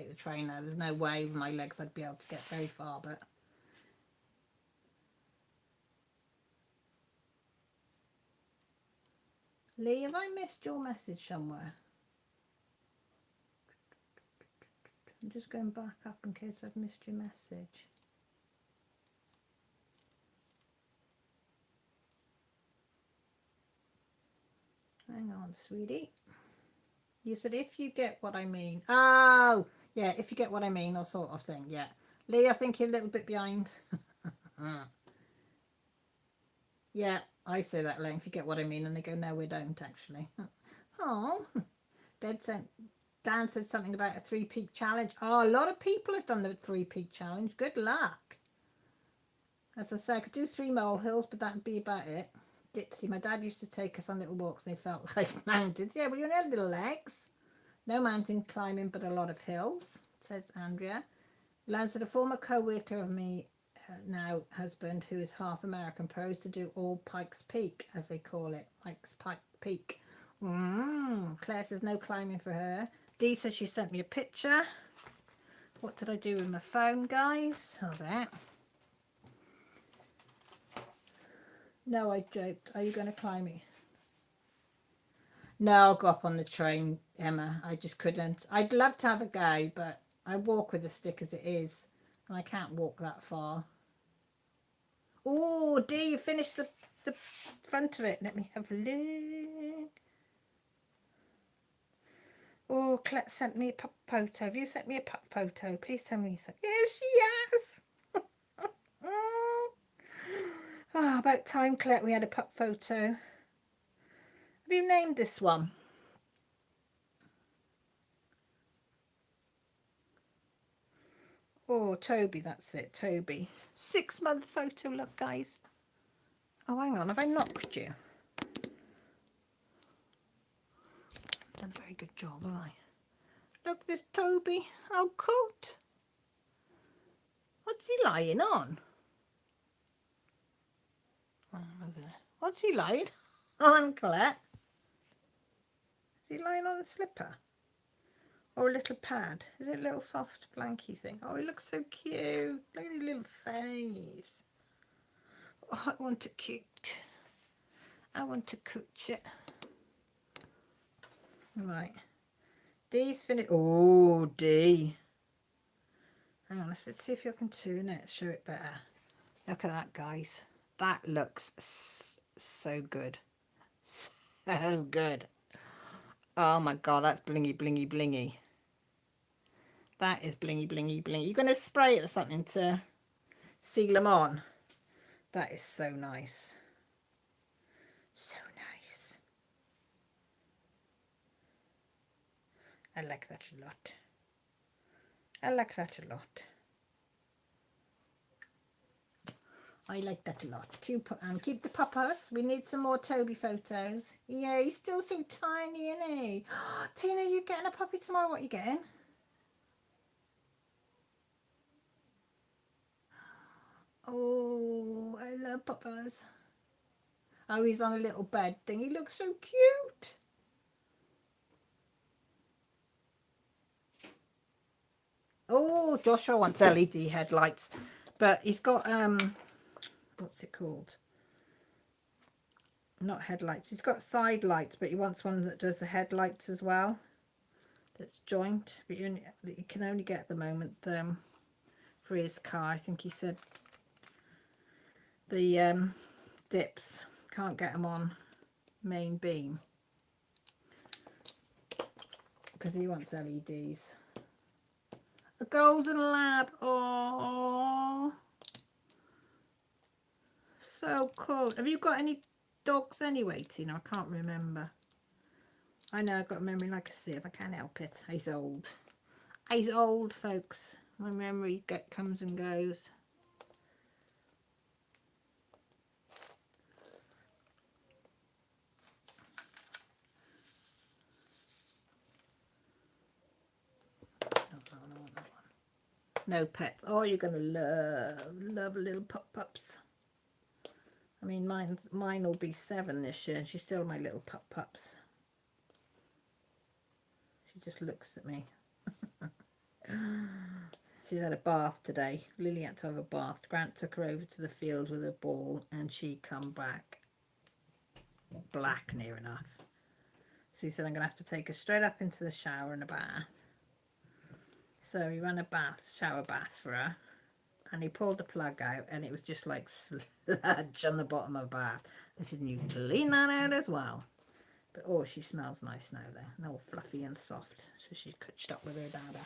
the train now. There's no way with my legs I'd be able to get very far, but Lee, have I missed your message somewhere? I'm just going back up in case I've missed your message. Hang on, sweetie. You said if you get what I mean. Oh, yeah, if you get what I mean, or sort of thing, yeah. Lee, I think you're a little bit behind. Yeah, I say that, Lee, if you get what I mean, and they go, no, we don't, actually. Oh, Dan said something about a 3-peak challenge. Oh, a lot of people have done the 3-peak challenge. Good luck. As I say, I could do 3 molehills, but that'd be about it. Ditsy, my dad used to take us on little walks. They felt like mountains. Yeah, well, you had little legs. No mountain climbing, but a lot of hills, says Andrea. Lance said a former co-worker of me, now husband, who is half American, proposed to do all Pikes Peak, as they call it. Pikes Peak. Claire says no climbing for her. Dee says she sent me a picture. What did I do with my phone, guys? Oh, there. No, I joked. Are you going to climb me? No, I'll go up on the train, Emma. I just couldn't. I'd love to have a go, but I walk with a stick as it is, and I can't walk that far. Oh, Dee, you finished the front of it. Let me have a look. Oh, Colette sent me a pup photo. Have you sent me a pup photo? Please send me some. Yes, yes. Oh, about time, Colette, we had a pup photo. Have you named this one? Oh, Toby, that's it, Toby. 6-month photo, look, guys. Oh, hang on, have I knocked you? Done a very good job, have I? Look, there's Toby. How cute. What's he lying on? Oh, over there. What's he lying on, Colette? Is he lying on a slipper? Or a little pad? Is it a little soft blanky thing? Oh, he looks so cute. Look at his little face. Oh, I want to cute. I want to cooch it. Right. Dee's finished. Oh, Dee. Hang on, let's see if you can tune it. Show it better. Look at that, guys. That looks so good. So good. Oh my God, that's blingy, blingy, blingy. That is blingy, blingy, blingy. You're going to spray it or something to seal them on. That is so nice. So nice. I like that a lot. I like that a lot. I like that a lot. Keep the poppers. We need some more Toby photos. Yeah, he's still so tiny, isn't he? Tina, you getting a puppy tomorrow? What are you getting? Oh, I love poppers. Oh, he's on a little bed thing. He looks so cute. Oh, Joshua wants LED headlights, but he's got what's it called? Not headlights. He's got side lights, but he wants one that does the headlights as well. That's joint, but you can only get at the moment for his car. I think he said the dips can't get them on main beam because he wants LEDs. A golden lab. Oh, so cool. Have you got any dogs anyway, Tina? I can't remember. I know I've got a memory like a sieve. I can't help it. He's old. He's old, folks. My memory comes and goes. No pets. Oh, you're gonna love little pups. I mean, mine will be 7 this year, and she's still my little pups. She just looks at me. She's had a bath today. Lily had to have a bath. Grant took her over to the field with a ball, and she come back black near enough. So he said, I'm gonna have to take her straight up into the shower and a bath. So he ran a shower bath for her, and he pulled the plug out, and it was just like sludge on the bottom of the bath. I said, you clean that out as well. But oh, she smells nice now though, all fluffy and soft. So she's cutched up with her dada.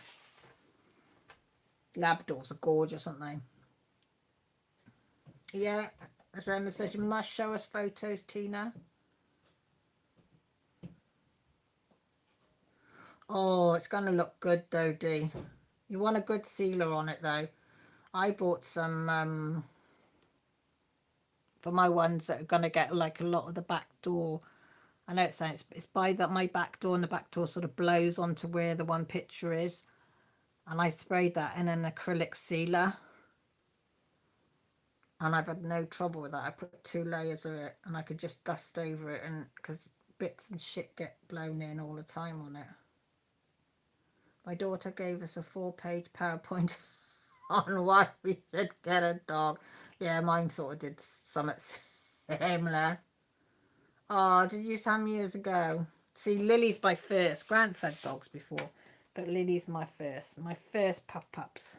Labradors are gorgeous, aren't they? Yeah, as Emma says, you must show us photos, Tina. Oh, it's going to look good though, Dee. You want a good sealer on it though. I bought some for my ones that are going to get like a lot of the back door. I know it's by my back door, and the back door sort of blows onto where the one picture is. And I sprayed that in an acrylic sealer. And I've had no trouble with that. I put 2 layers of it, and I could just dust over it, and because bits and shit get blown in all the time on it. My daughter gave us a 4-page PowerPoint on why we should get a dog. Yeah, mine sort of did something similar. Oh, did you some years ago? See, Lily's my first. Grant's had dogs before, but Lily's my first. My first pups.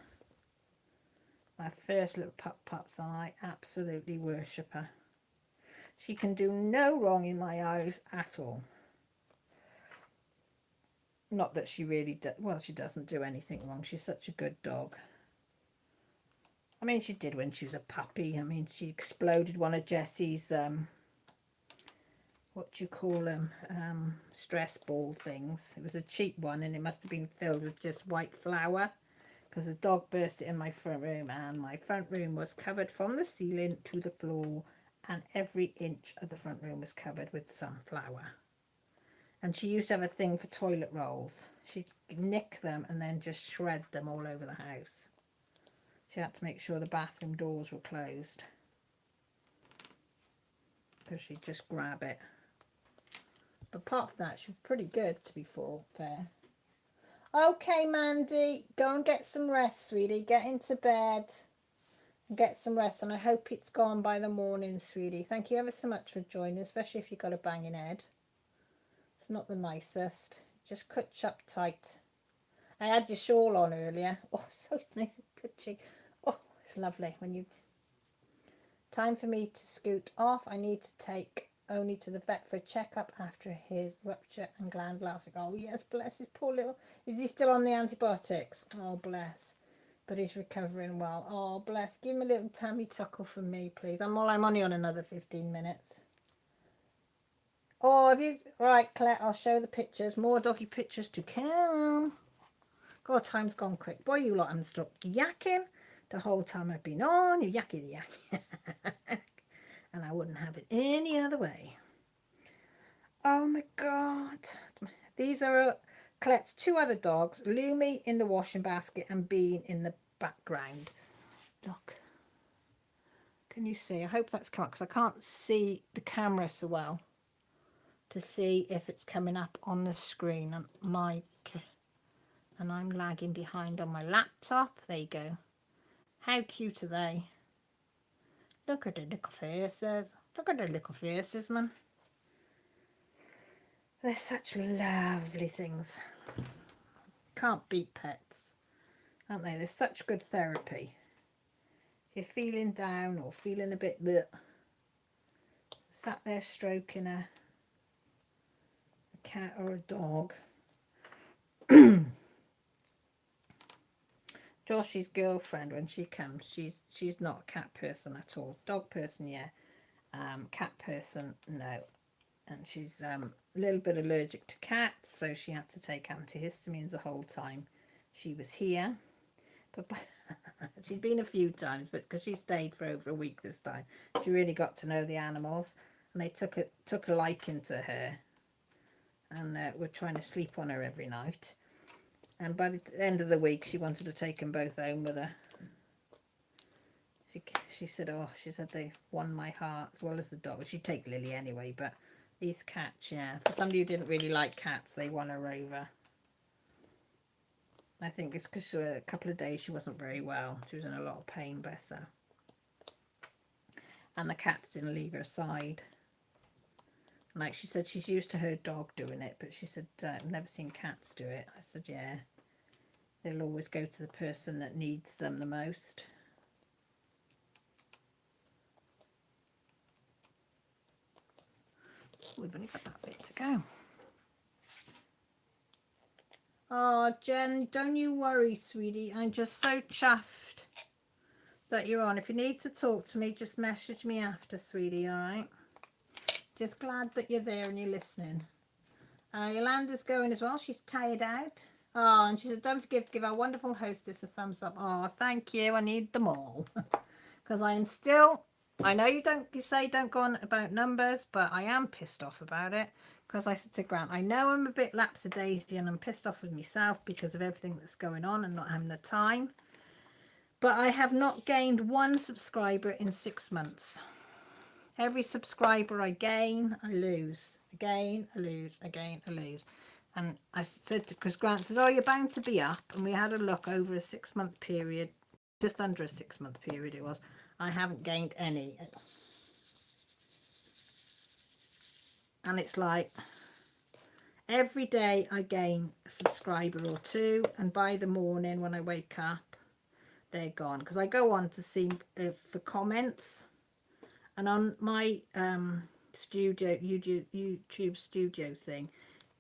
My first little pups, and I absolutely worship her. She can do no wrong in my eyes at all. Not that she really does. Well, she doesn't do anything wrong. She's such a good dog. I mean, she did when she was a puppy. I mean, she exploded one of Jessie's, what do you call them, stress ball things. It was a cheap one, and it must have been filled with just white flour, because the dog burst it in my front room, and my front room was covered from the ceiling to the floor, and every inch of the front room was covered with some flour. And she used to have a thing for toilet rolls. She'd nick them and then just shred them all over the house. She had to make sure the bathroom doors were closed, because she'd just grab it. But apart from that, she was pretty good, to be fair. Okay, Mandy, go and get some rest, sweetie. Get into bed and get some rest. And I hope it's gone by the morning, sweetie. Thank you ever so much for joining, especially if you've got a banging head. It's not the nicest. Just cutch up tight. I had your shawl on earlier. Oh, so nice and cutchy. Oh, it's lovely when you Time for me to scoot off. I need to take only to the vet for a checkup after his rupture and gland last week. Oh yes, bless his poor little. Is he still on the antibiotics? Oh bless. But he's recovering well. Oh bless. Give him a little tummy tuckle for me, please. I'm only on another 15 minutes. Oh, have you? Right, Claire. I'll show the pictures. More doggy pictures to come. God, time's gone quick. Boy, you lot haven't stopped yakking the whole time I've been on. You yakky yak. And I wouldn't have it any other way. Oh my God. These are Colette's two other dogs. Lumi in the washing basket and Bean in the background. Look. Can you see? I hope that's come up because I can't see the camera so well to see if it's coming up on the screen on my, and I'm lagging behind on my laptop. There you go. How cute are they? Look at the little faces. Look at the little faces, man. They're such lovely things. Can't beat pets, aren't they? They're such good therapy. If you're feeling down or feeling a bit sat there stroking a cat or a dog. Josh's girlfriend, when she comes, she's not a cat person at all. Dog person, yeah. Cat person, no. And she's a little bit allergic to cats, so she had to take antihistamines the whole time she was here. But she's been a few times, but because she stayed for over a week this time, she really got to know the animals, and they took a liking to her, and were trying to sleep on her every night. And by the end of the week, she wanted to take them both home with her. She said, oh, she said they won my heart as well as the dog. She'd take Lily anyway, but these cats, yeah. For somebody who didn't really like cats, they won her over. I think it's because a couple of days she wasn't very well. She was in a lot of pain, bless her. And the cats didn't leave her side. Like she said, she's used to her dog doing it, but she said, I've never seen cats do it. I said, yeah. They'll always go to the person that needs them the most. We've only got that bit to go. Oh, Jen, don't you worry, sweetie. I'm just so chuffed that you're on. If you need to talk to me, just message me after, sweetie, all right? Just glad that you're there and you're listening. Yolanda's going as well. She's tired out. Oh, and she said, don't forget to give our wonderful hostess a thumbs up. Oh, thank you. I need them all. Because I am still, I know you say don't go on about numbers, but I am pissed off about it. Because I said to Grant, I know I'm a bit lapsadaisy and I'm pissed off with myself because of everything that's going on and not having the time. But I have not gained one subscriber in 6 months. Every subscriber I gain, I lose. Again, I lose. Again, I lose. And I said to Chris, Grant says, oh, you're bound to be up. And we had a look over a 6-month period, just under a 6-month period it was. I haven't gained any. And it's like every day I gain a subscriber or two. And by the morning when I wake up, they're gone. Because I go on to see for comments. And on my YouTube studio thing,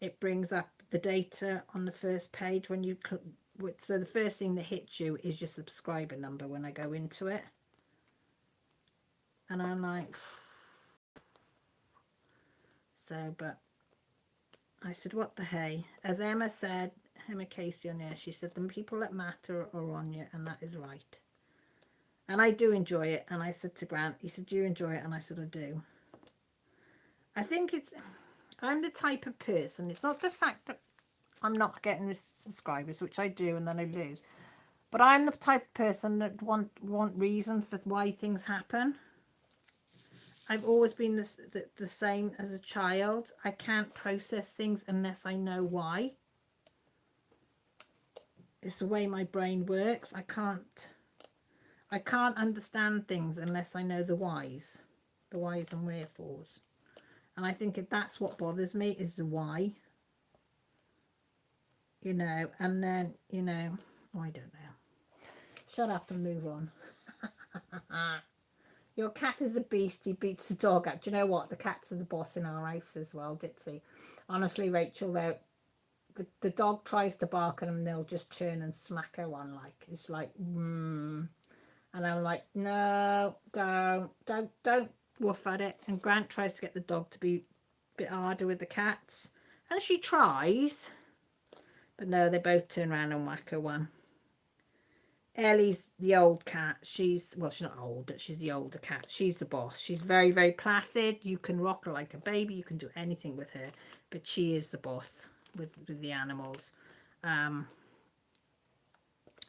it brings up the data on the first page when you so the first thing that hits you is your subscriber number when I go into it. And I'm like, so, but I said, what the hey? As Emma said, Emma Casey on there, she said, the people that matter are on you, and that is right. And I do enjoy it. And I said to Grant, he said, do you enjoy it? And I said, I do. I think I'm the type of person, it's not the fact that I'm not getting the subscribers, which I do, and then I lose. But I'm the type of person that want reason for why things happen. I've always been the same as a child. I can't process things unless I know why. It's the way my brain works. I can't understand things unless I know the whys and wherefores. And I think that's what bothers me is the why. You know, and then, you know, oh, I don't know. Shut up and move on. Your cat is a beast. He beats the dog up. Do you know what? The cats are the boss in our house as well, Ditsy. Honestly, Rachel, the dog tries to bark at them, they'll just turn and smack her one. Like, it's like, and I'm like, no, don't woof at it. And Grant tries to get the dog to be a bit harder with the cats. And she tries. But no, they both turn around and whack her one. Ellie's the old cat. Well, she's not old, but she's the older cat. She's the boss. She's very, very placid. You can rock her like a baby. You can do anything with her. But she is the boss with the animals.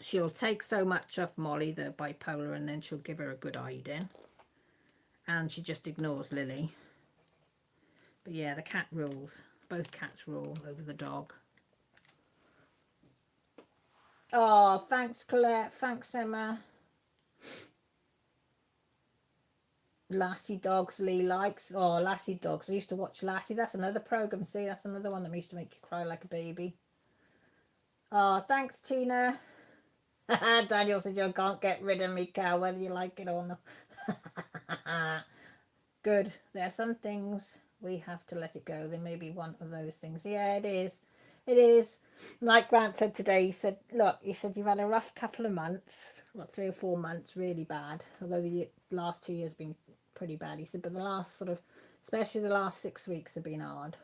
She'll take so much off Molly, the bipolar, and then she'll give her a good hiding. And she just ignores Lily. But yeah, the cat rules. Both cats rule over the dog. Oh, thanks, Colette. Thanks, Emma. Lassie Dogs Lee likes. Oh, Lassie Dogs. I used to watch Lassie. That's another program. See, that's another one that used to make you cry like a baby. Oh, thanks, Tina. Daniel said you can't get rid of me, Cal, whether you like it or not. Good. There are some things we have to let it go. There may be one of those things. Yeah, it is. It is. Like Grant said today, he said, look, he said, you've had a rough couple of months, what, 3 or 4 months, really bad. Although the last 2 years have been pretty bad. He said, but the last sort of, especially the last 6 weeks have been hard.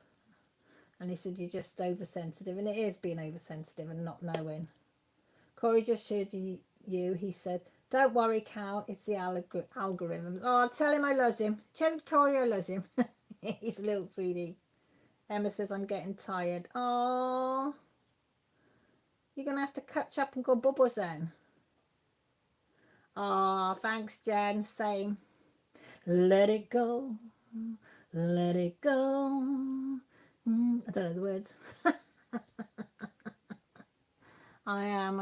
And he said, you're just oversensitive. And it is being oversensitive and not knowing. Corey just showed you, he said, don't worry, Cal, it's the algorithms. Oh, tell him I love him. Tell Corey I love him. He's a little sweetie. Emma says, I'm getting tired. Oh, you're going to have to catch up and go bubbles then. Oh, thanks, Jen. Same. Let it go. Let it go. I don't know the words. I am.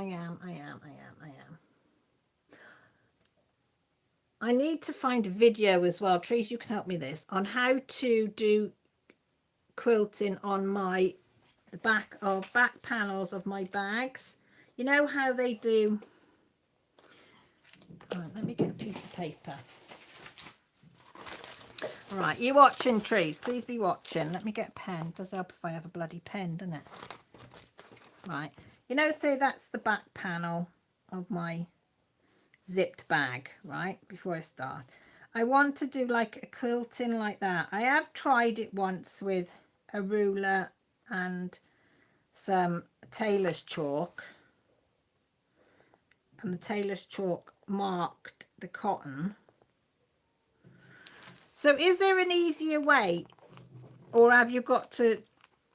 I need to find a video as well. Trees, you can help me this. On how to do quilting on the back panels of my bags. You know how they do. All right, let me get a piece of paper. All right, you watching, Trees? Please be watching. Let me get a pen. It does help if I have a bloody pen, doesn't it? Right. You know, so that's the back panel of my zipped bag, right? Before I start, I want to do like a quilting like that. I have tried it once with a ruler and some tailor's chalk, and the tailor's chalk marked the cotton. So is there an easier way, or have you got to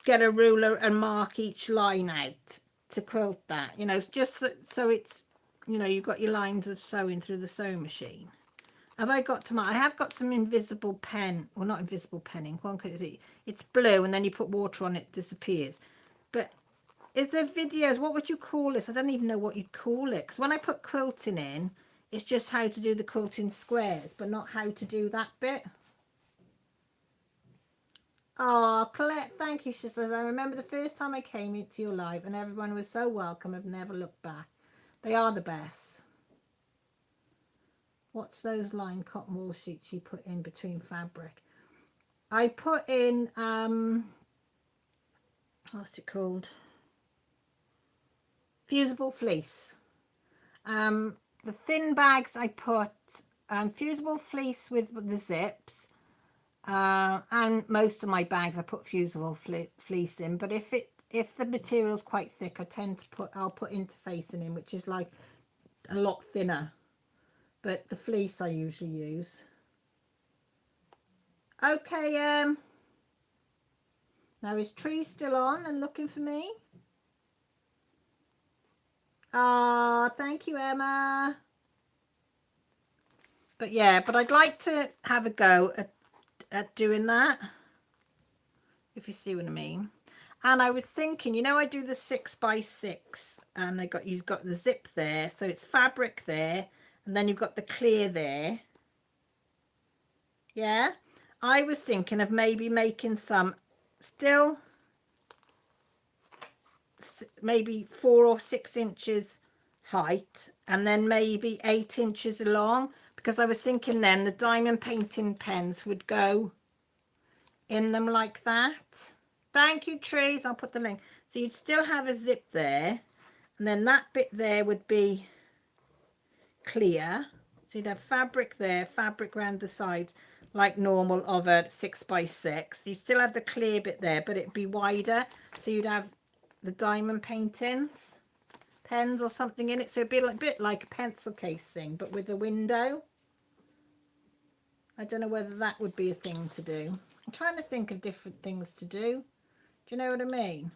get a ruler and mark each line out to quilt that? You know, it's just so it's, you know, you've got your lines of sewing through the sewing machine. Have I got to mark? I have got some invisible pen, well, not invisible penning. It's blue, and then you put water on it, it disappears. But is there videos? What would you call this? I don't even know what you'd call it. Because when I put quilting in, it's just how to do the quilting squares, but not how to do that bit. Oh, Colette, thank you. She says, I remember the first time I came into your live and everyone was so welcome. I've never looked back. They are the best. What's those lined cotton wool sheets you put in between fabric? I put in, what's it called? Fusible fleece. The thin bags I put fusible fleece with the zips. And most of my bags I put fusible fleece in, but if the material's quite thick, I'll put interfacing in, which is like a lot thinner, but the fleece I usually use. Okay, now is Tree still on and looking for me? Ah, thank you, Emma. But yeah, but I'd like to have a go at doing that, if you see what I mean. And I was thinking, you know, I do the 6x6 and you've got the zip there, so it's fabric there, and then you've got the clear there. Yeah, I was thinking of maybe making some still maybe 4 or 6 inches height, and then maybe 8 inches long, because I was thinking then the diamond painting pens would go in them like that. Thank you, Trees. I'll put the link. So you'd still have a zip there, and then that bit there would be clear. So you'd have fabric there, fabric around the sides like normal of a 6x6. You still have the clear bit there, but it'd be wider. So you'd have the diamond paintings, pens or something in it. So it'd be a bit like a pencil case thing, but with a window. I don't know whether that would be a thing to do. I'm trying to think of different things to do. Do you know what I mean?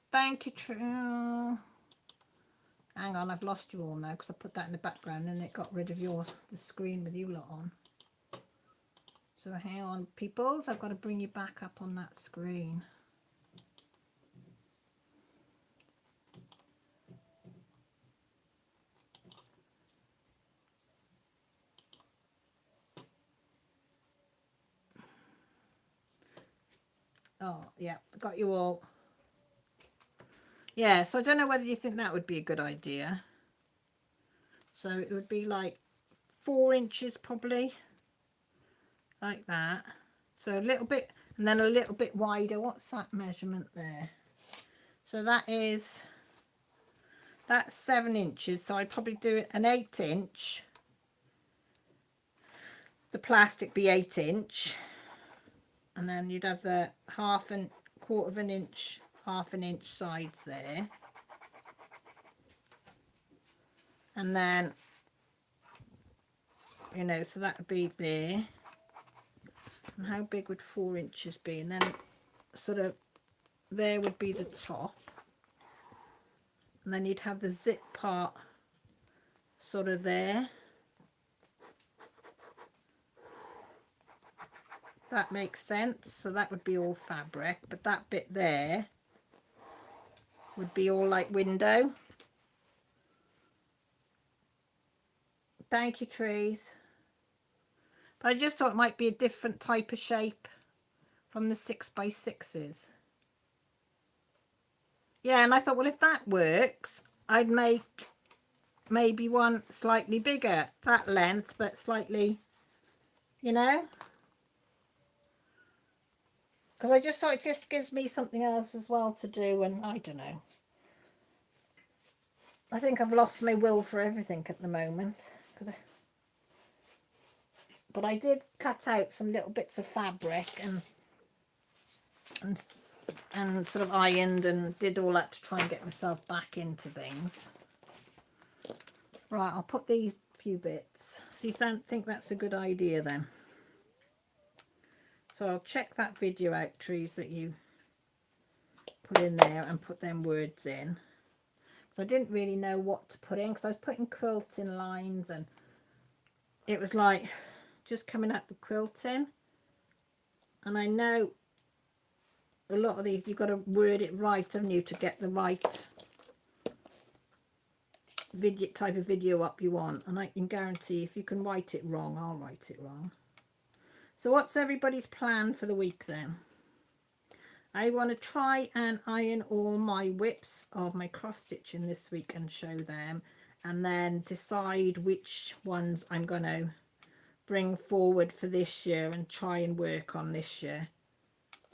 Thank you, True. Hang on, I've lost you all now because I put that in the background and it got rid of the screen with you lot on. So hang on, peoples. I've got to bring you back up on that screen. Oh, yeah, got you all. Yeah, so I don't know whether you think that would be a good idea. So it would be like 4 inches probably, like that. So a little bit, and then a little bit wider. What's that measurement there? So that's 7 inches. So I'd probably do an 8-inch. The plastic be 8-inch. And then you'd have the half and quarter of an inch, half an inch sides there. And then, you know, so that would be there. And how big would 4 inches be? And then sort of there would be the top. And then you'd have the zip part sort of there. That makes sense. So that would be all fabric, but that bit there would be all like window. Thank you, Trees. But I just thought it might be a different type of shape from the 6x6s. Yeah, and I thought, well, if that works, I'd make maybe one slightly bigger, that length, but slightly, you know. Because I just thought it just gives me something else as well to do, and I don't know. I think I've lost my will for everything at the moment. But I did cut out some little bits of fabric and sort of ironed and did all that to try and get myself back into things. Right, I'll put these few bits. So you think that's a good idea then? So I'll check that video out, Trees, that you put in there and put them words in. So I didn't really know what to put in because I was putting quilting lines and it was like just coming up with quilting. And I know a lot of these you've got to word it right, haven't you, to get the right video type of video up you want. And I can guarantee if you can write it wrong, I'll write it wrong. So what's everybody's plan for the week then? I want to try and iron all my whips of my cross stitching this week and show them, and then decide which ones I'm going to bring forward for this year and try and work on this year.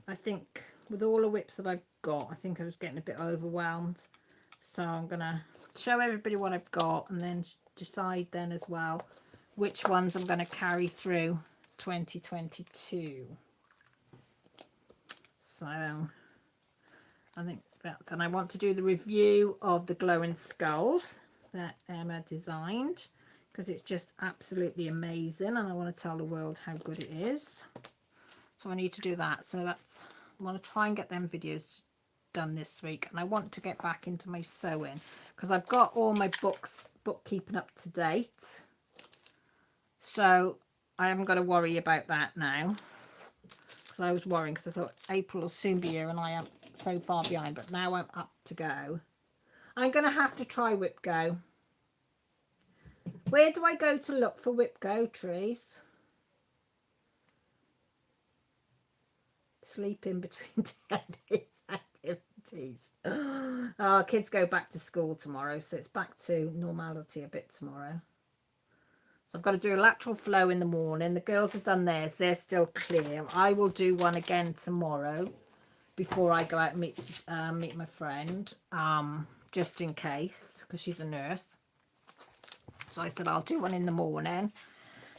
I think with all the whips that I've got, I think I was getting a bit overwhelmed. So I'm going to show everybody what I've got and then decide then as well which ones I'm going to carry through 2022. So I think that's, and I want to do the review of the glowing skull that Emma designed because it's just absolutely amazing and I want to tell the world how good it is. So I need to do that. So that's, I want to try and get them videos done this week, and I want to get back into my sewing because I've got all my bookkeeping up to date, so I haven't got to worry about that now. Because I was worrying because I thought April will soon be here and I am so far behind, but now I'm up to go. I'm going to have to try Whip Go. Where do I go to look for Whip Go, Trees? Sleep in between 10 active. Tease. Oh, kids go back to school tomorrow, so it's back to normality a bit tomorrow. So I've got to do a lateral flow in the morning. The girls have done theirs. They're still clear. I will do one again tomorrow before I go out and meet my friend, just in case, because she's a nurse. So I said I'll do one in the morning,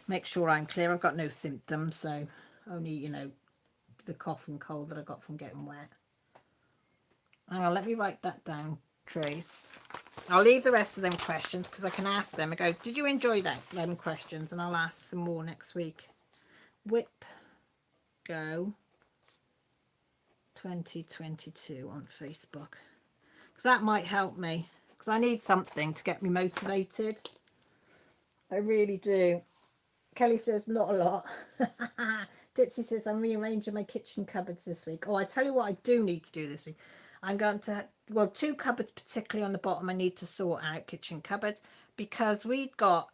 make sure I'm clear. I've got no symptoms, so only, you know, the cough and cold that I got from getting wet. Hang on, let me write that down, Trace. I'll leave the rest of them questions because I can ask them. I go, did you enjoy them questions? And I'll ask some more next week. Whip Go 2022 on Facebook, because that might help me, because I need something to get me motivated. I really do. Kelly says not a lot. Ditsy says I'm rearranging my kitchen cupboards this week. Oh, I tell you what I do need to do this week. I'm going to, well, 2 cupboards particularly on the bottom I need to sort out, kitchen cupboards, because we'd got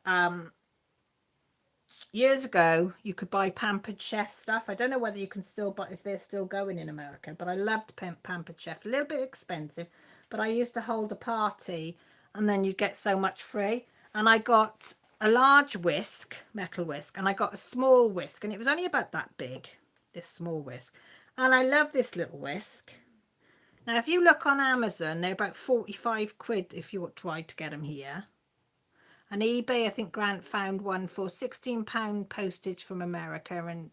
years ago you could buy Pampered Chef stuff. I don't know whether you can still buy, if they're still going in America, but I loved Pampered Chef. A little bit expensive, but I used to hold a party and then you'd get so much free. And I got a large whisk, metal whisk, and I got a small whisk, and it was only about that big, this small whisk. And I love this little whisk. Now if you look on Amazon, they're about 45 quid if you try to get them here. On eBay, I think Grant found one for £16 postage from America and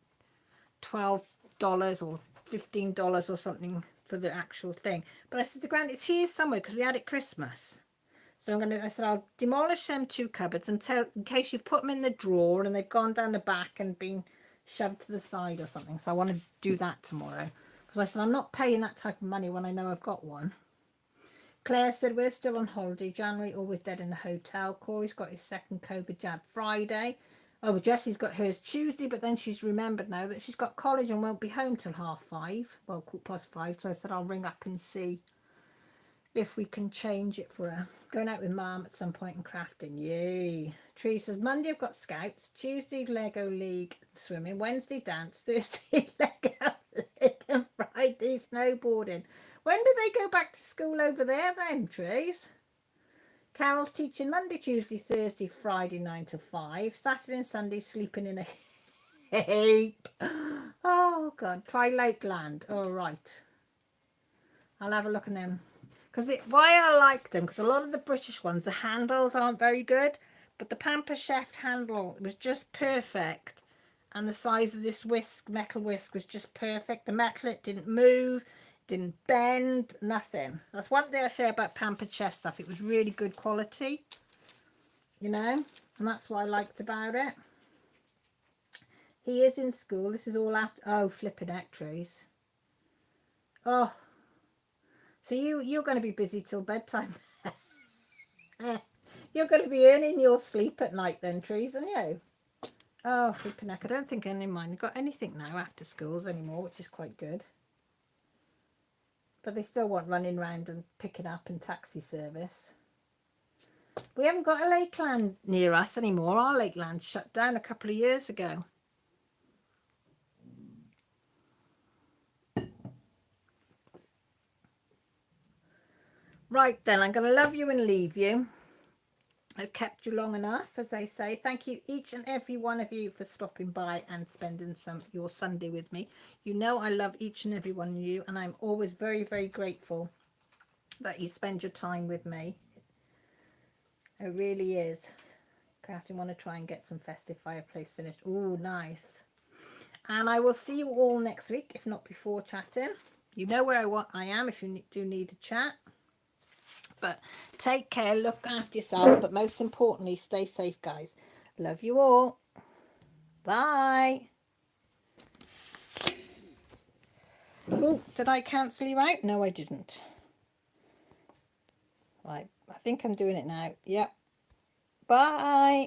$12 or $15 or something for the actual thing. But I said to Grant, it's here somewhere because we had it Christmas. So I said, I'll demolish them 2 cupboards in case you've put them in the drawer and they've gone down the back and been shoved to the side or something. So I want to do that tomorrow. Because I said, I'm not paying that type of money when I know I've got one. Claire said, we're still on holiday. January, always dead in the hotel. Corey's got his second COVID jab Friday. Oh, Jessie's got hers Tuesday, but then she's remembered now that she's got college and won't be home till 5:30. Well, 5:15. So I said, I'll ring up and see if we can change it for her. Going out with Mum at some point and crafting. Yay. Tree says, Monday I've got scouts. Tuesday, Lego League swimming. Wednesday, dance. Thursday, Lego League. And Friday, snowboarding. When do they go back to school over there then, Trees? Carol's teaching Monday, Tuesday, Thursday, Friday 9 to 5. Saturday and Sunday sleeping in a heap. Oh, God. Twilight Land. All right. I'll have a look at them. Because why I like them, because a lot of the British ones, the handles aren't very good. But the Pamper Chef handle was just perfect. And the size of this whisk, metal whisk, was just perfect. The metal, it didn't move. Didn't bend, nothing. That's one thing I say about Pampered Chef stuff. It was really good quality, you know, and that's what I liked about it. He is in school. This is all after, oh, flipping Trees. Oh, so you're going to be busy till bedtime. You're going to be earning your sleep at night then, Trees, aren't you? Oh, flipping heck. I don't think any of mine have got anything now after schools anymore, which is quite good. But they still want running around and picking up and taxi service. We haven't got a Lakeland near us anymore. Our Lakeland shut down a couple of years ago. Right then, I'm going to love you and leave you. I've kept you long enough, as they say. Thank you, each and every one of you, for stopping by and spending your Sunday with me. You know I love each and every one of you, and I'm always very, very grateful that you spend your time with me. It really is. Crafting, want to try and get some festive fireplace finished. Oh, nice. And I will see you all next week, if not before chatting. You know where I am if you do need a chat. But take care, look after yourselves, but most importantly, stay safe, guys. Love you all. Bye. Oh, did I cancel you out? No, I didn't. Right, I think I'm doing it now. Yep. Bye.